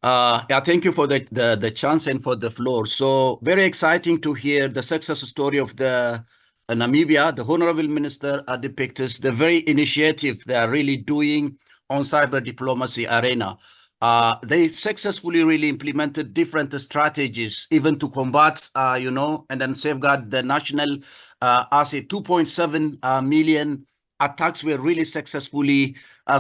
Yeah, thank you for the chance and for the floor. So very exciting to hear the success story of the Namibia. The Honorable Minister depicts the very initiative they are really doing on cyber diplomacy arena. They successfully really implemented different strategies, even to combat, and then safeguard the national asset. 2.7 million attacks were really successfully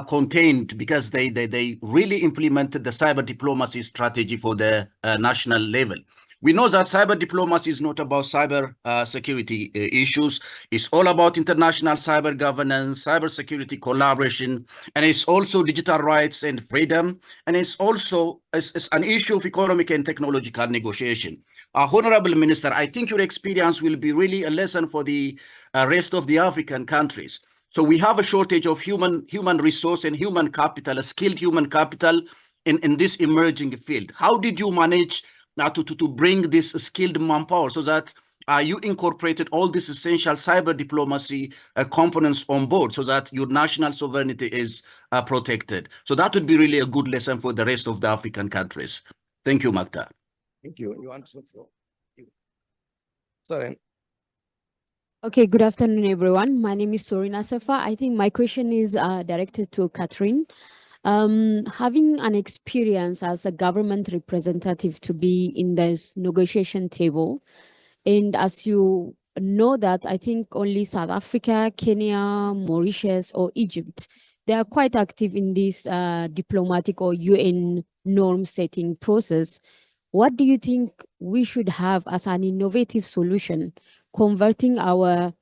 contained because they really implemented the cyber diplomacy strategy for the national level. We know that cyber diplomacy is not about cyber security issues. It's all about international cyber governance, cyber security collaboration, and it's also digital rights and freedom. And it's also it's an issue of economic and technological negotiation. Honorable Minister, I think your experience will be really a lesson for the rest of the African countries. So we have a shortage of human resource and human capital, a skilled human capital in this emerging field. How did you manage to bring this skilled manpower so that you incorporated all these essential cyber diplomacy components on board so that your national sovereignty is protected? So that would be really a good lesson for the rest of the African countries. Thank you, Magda. Thank you. You want the floor? Sorry. Okay, good afternoon, everyone. My name is Sorina Safa. I think my question is directed to Catherine. Having an experience as a government representative to be in this negotiation table, and as you know that I think only South Africa, Kenya, Mauritius, or Egypt, they are quite active in this diplomatic or UN norm setting process. What do you think we should have as an innovative solution, converting our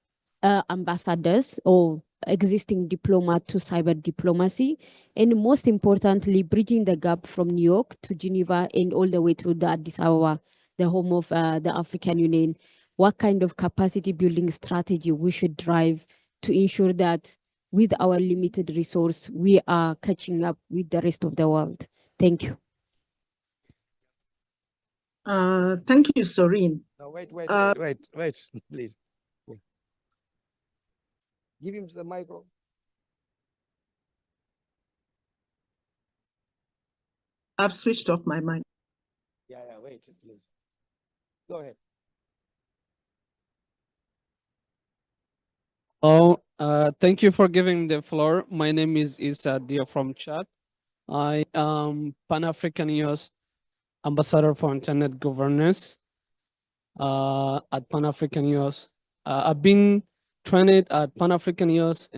ambassadors or existing diplomat to cyber diplomacy, and most importantly, bridging the gap from New York to Geneva and all the way to the Addis Ababa, the home of the African Union? What kind of capacity building strategy we should drive to ensure that with our limited resource, we are catching up with the rest of the world? Thank you. Thank you, Soreen. No, wait, please. Give him the micro. I've switched off my mic. Yeah, wait, please. Go ahead. Thank you for giving the floor. My name is Issa Dia from Chad. I am Pan-African US Ambassador for Internet Governance at Pan-African US. I've been trained at Pan-African US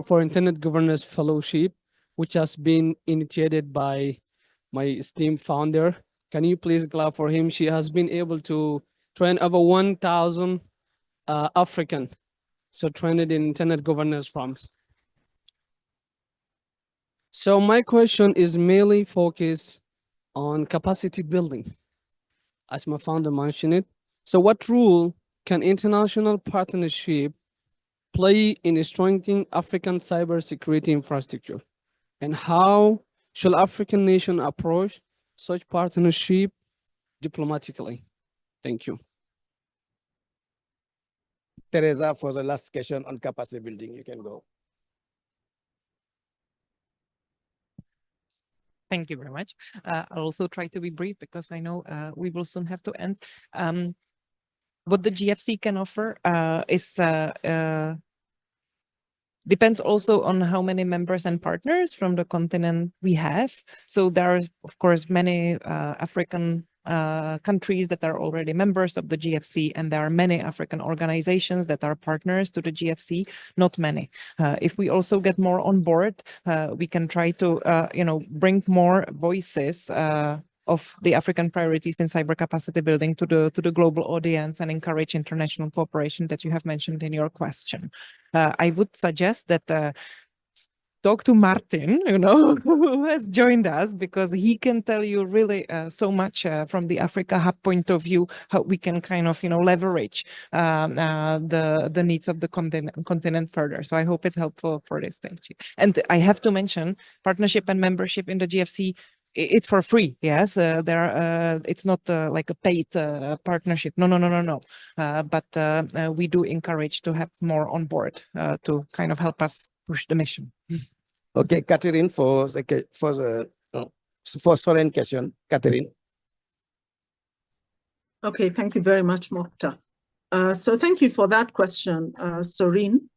for Internet Governance Fellowship, which has been initiated by my esteemed founder. Can you please clap for him? She has been able to train over 1,000 African, so trained in internet governance firms. So my question is mainly focused on capacity building, as my founder mentioned it. So what role can international partnership play in strengthening African cybersecurity infrastructure? And how should African nations approach such partnership diplomatically? Thank you. Teresa, for the last question on capacity building, you can go. Thank you very much. I'll also try to be brief because I know we will soon have to end. What the GFC can offer is depends also on how many members and partners from the continent we have. So there are, of course, many African countries that are already members of the GFC, and there are many African organizations that are partners to the GFC, not many. If we also get more on board, we can try to, bring more voices of the African priorities in cyber capacity building to the global audience and encourage international cooperation that you have mentioned in your question. I would suggest that talk to Martin, who has joined us, because he can tell you really so much from the Africa Hub point of view, how we can kind of, leverage the needs of the continent further. So I hope it's helpful for this stage. And I have to mention partnership and membership in the GFC. It's for free, yes. It's not like a paid partnership. No. But we do encourage to have more on board to kind of help us push the mission. Okay, Catherine, for Soren question, Catherine. Okay, thank you very much, Mokhtar. So thank you for that question, Sorin.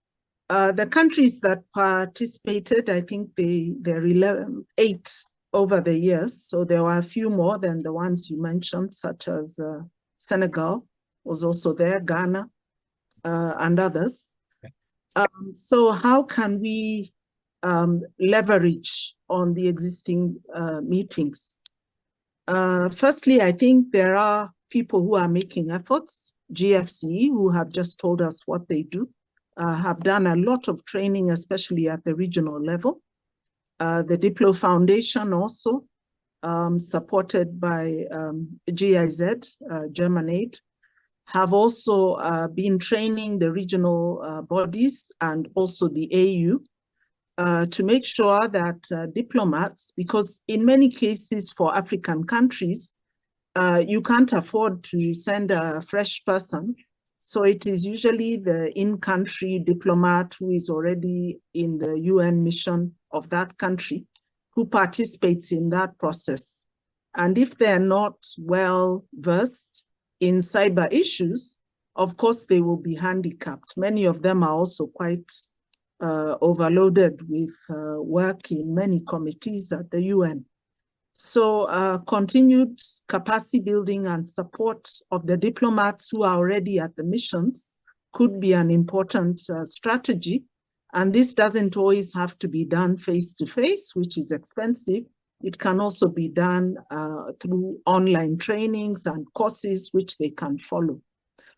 The countries that participated, I think they're 8 over the years. So there were a few more than the ones you mentioned, such as Senegal was also there, Ghana, and others. So how can we leverage on the existing meetings? Firstly, I think there are people who are making efforts. GFC, who have just told us what they do, have done a lot of training, especially at the regional level. The Diplo Foundation also, supported by GIZ, German Aid, have also been training the regional bodies and also the AU to make sure that diplomats, because in many cases for African countries, you can't afford to send a fresh person. So it is usually the in-country diplomat who is already in the UN mission of that country who participates in that process. And if they're not well versed in cyber issues, of course, they will be handicapped. Many of them are also quite overloaded with work in many committees at the UN. So continued capacity building and support of the diplomats who are already at the missions could be an important strategy. And this doesn't always have to be done face-to-face, which is expensive. It can also be done through online trainings and courses which they can follow.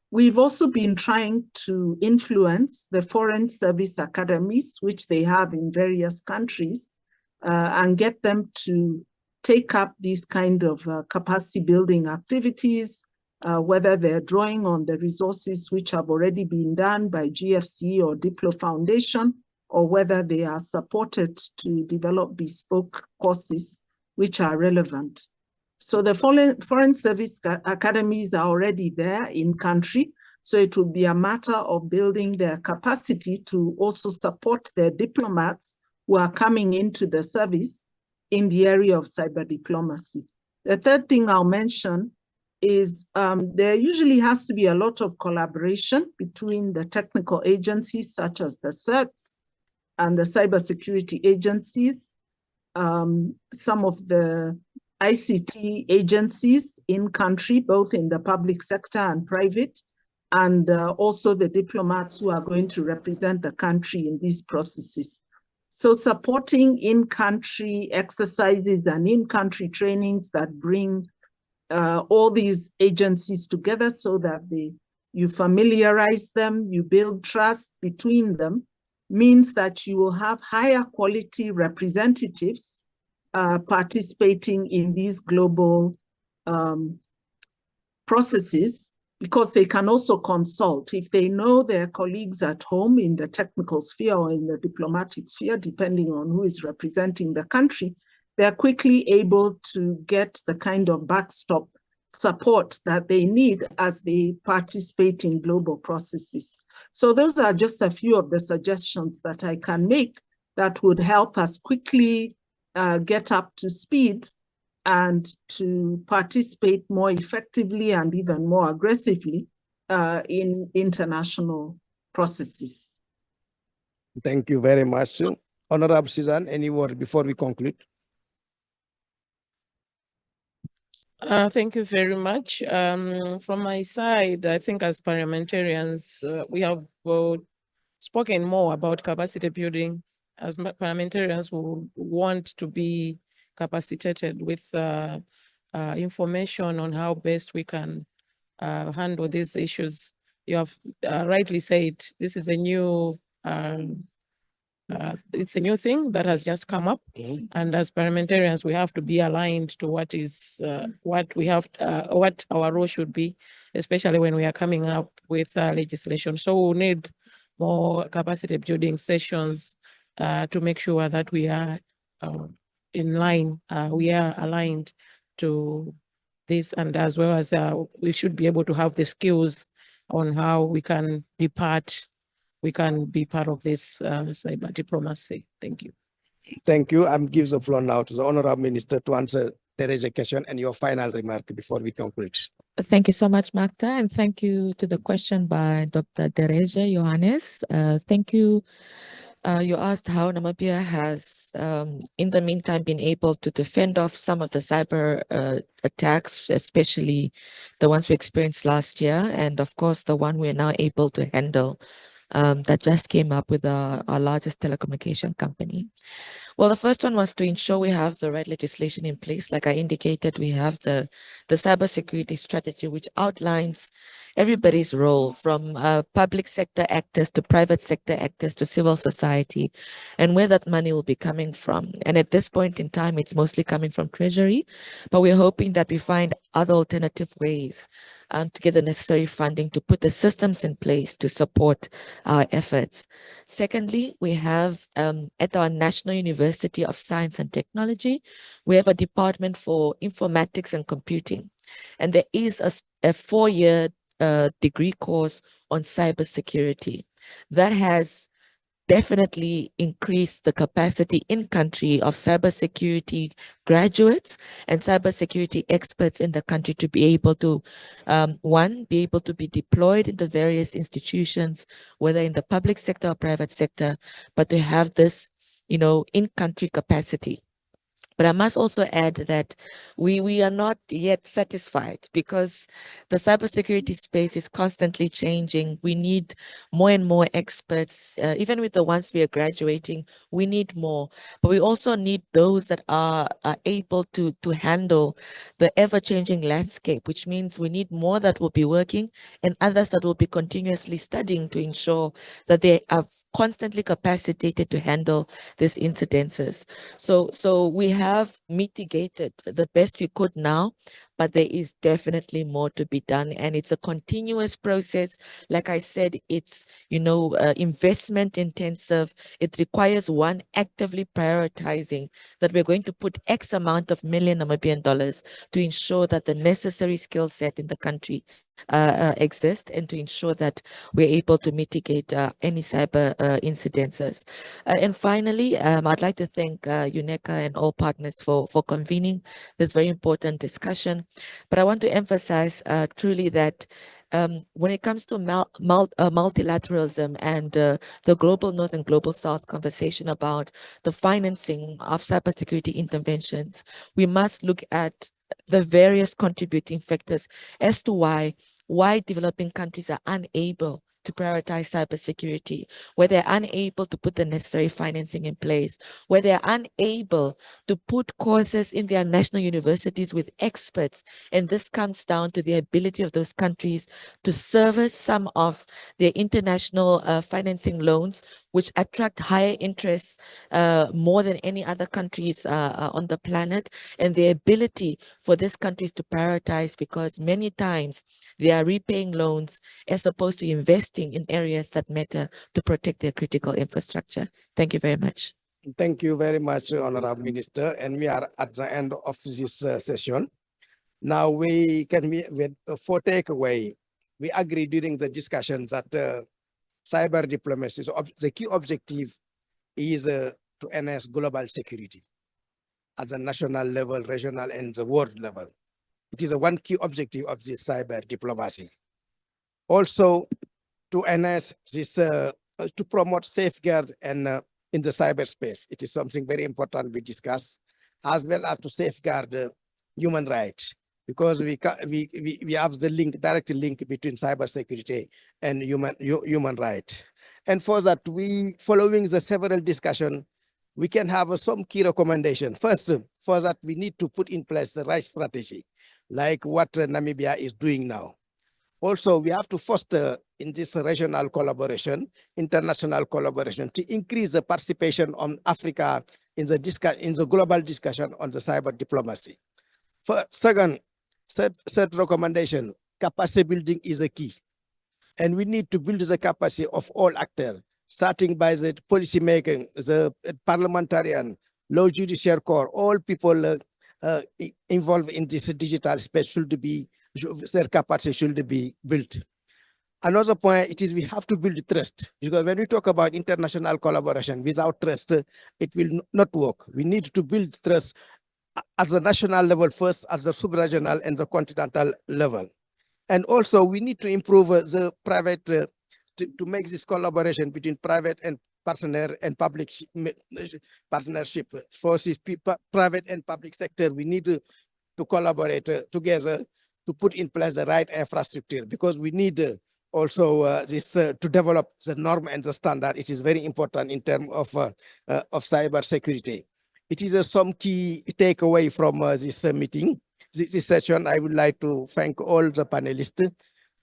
We've also been trying to influence the foreign service academies, which they have in various countries, and get them to take up these kind of capacity building activities, whether they're drawing on the resources which have already been done by GFC or Diplo Foundation, or whether they are supported to develop bespoke courses which are relevant. So the foreign service academies are already there in country. So it will be a matter of building their capacity to also support their diplomats who are coming into the service in the area of cyber diplomacy. The third thing I'll mention is there usually has to be a lot of collaboration between the technical agencies such as the CERTs and the cybersecurity agencies, some of the ICT agencies in country, both in the public sector and private, and also the diplomats who are going to represent the country in these processes. So supporting in-country exercises and in-country trainings that bring all these agencies together so that you familiarize them, you build trust between them, means that you will have higher quality representatives participating in these global processes, because they can also consult. If they know their colleagues at home in the technical sphere or in the diplomatic sphere, depending on who is representing the country, they're quickly able to get the kind of backstop support that they need as they participate in global processes. So those are just a few of the suggestions that I can make that would help us quickly get up to speed and to participate more effectively and even more aggressively in international processes. Thank you very much. Honorable Suzanne, any word before we conclude? Thank you very much. From my side, I think as parliamentarians, we have spoken more about capacity building. As parliamentarians who want to be capacitated with information on how best we can handle these issues. You have rightly said, this is a new it's a new thing that has just come up, and as parliamentarians, we have to be aligned to what is what we have, what our role should be, especially when we are coming up with legislation. So we'll need more capacity building sessions to make sure that we are in line, we are aligned to this, and as well as we should be able to have the skills on how we can be part of this cyber diplomacy. Thank you. Thank you. I'm give the floor now to the Honorable Minister to answer Teresa's question and your final remark before we conclude. Thank you so much, Magda, and thank you to the question by Dr. Teresa Johannes. Thank you. You asked how Namibia has, in the meantime, been able to defend off some of the cyber attacks, especially the ones we experienced last year, and of course, the one we're now able to handle that just came up with our largest telecommunication company. Well, the first one was to ensure we have the right legislation in place. Like I indicated, we have the cybersecurity strategy, which outlines everybody's role, from public sector actors to private sector actors to civil society, and where that money will be coming from. And at this point in time, it's mostly coming from Treasury, but we're hoping that we find other alternative ways to get the necessary funding to put the systems in place to support our efforts. Secondly, we have at our National University of Science and Technology, we have a department for informatics and computing. And there is a 4-year degree course on cybersecurity that has definitely increased the capacity in country of cybersecurity graduates and cybersecurity experts in the country to be able to, one, be able to be deployed in the various institutions, whether in the public sector or private sector, but to have this, in-country capacity. But I must also add that we are not yet satisfied, because the cybersecurity space is constantly changing. We need more and more experts. Even with the ones we are graduating, we need more. But we also need those that are able to handle the ever-changing landscape, which means we need more that will be working and others that will be continuously studying to ensure that they are constantly capacitated to handle these incidences. So we have mitigated the best we could now, but there is definitely more to be done, and it's a continuous process. Like I said, it's investment intensive. It requires one actively prioritizing that we're going to put X amount of million Namibian dollars to ensure that the necessary skill set in the country exist, and to ensure that we're able to mitigate any cyber incidences. And finally, I'd like to thank UNECA and all partners for convening this very important discussion. But I want to emphasize truly that when it comes to multilateralism and the global North and global South conversation about the financing of cybersecurity interventions, we must look at the various contributing factors as to why developing countries are unable to prioritize cybersecurity, where they're unable to put the necessary financing in place, where they're unable to put courses in their national universities with experts. And this comes down to the ability of those countries to service some of their international financing loans, which attract higher interests more than any other countries on the planet, and the ability for these countries to prioritize, because many times they are repaying loans as opposed to investing in areas that matter to protect their critical infrastructure. Thank you very much. Thank you very much, Honorable Minister. And we are at the end of this session. Now for takeaway, we agree during the discussions that cyber diplomacy, so the key objective is to enhance global security. at the national level, regional, and the world level. It is one key objective of this cyber diplomacy. Also, to enhance this, to promote safeguard and in the cyberspace, it is something very important we discuss, as well as to safeguard human rights, because we have the link, direct link between cybersecurity and human rights. And for that, following the several discussion, we can have some key recommendation. First, for that, we need to put in place the right strategy, like what Namibia is doing now. Also, we have to foster in this regional collaboration, international collaboration, to increase the participation of Africa in the global discussion on the cyber diplomacy. Third recommendation, capacity building is a key. And we need to build the capacity of all actors, starting by the policy making, the parliamentarian, law judicial corps, all people involved in this digital space their capacity should be built. Another point, it is we have to build trust, because when we talk about international collaboration, without trust, it will not work. We need to build trust at the national level first, at the sub-regional and the continental level. And also we need to improve the private, to make this collaboration between private and partner and public partnership. For this private and public sector, we need to collaborate together to put in place the right infrastructure, because we need also this to develop the norm and the standard. It is very important in terms of cyber security. It is some key takeaway from this meeting, this session. I would like to thank all the panelists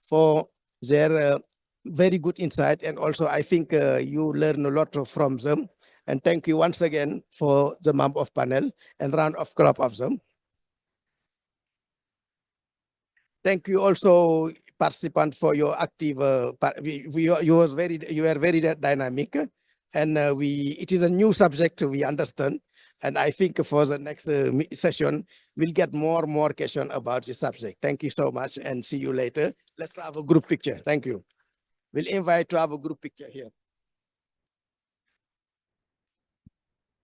for their very good insight, and also I think you learn a lot from them. And thank you once again for the member of panel and round of applause of them. Thank you also, participant, for your active. You were very dynamic, and it is a new subject, we understand, and I think for the next session we'll get more questions about this subject. Thank you so much, and see you later. Let's have a group picture. Thank you. We'll invite to have a group picture here.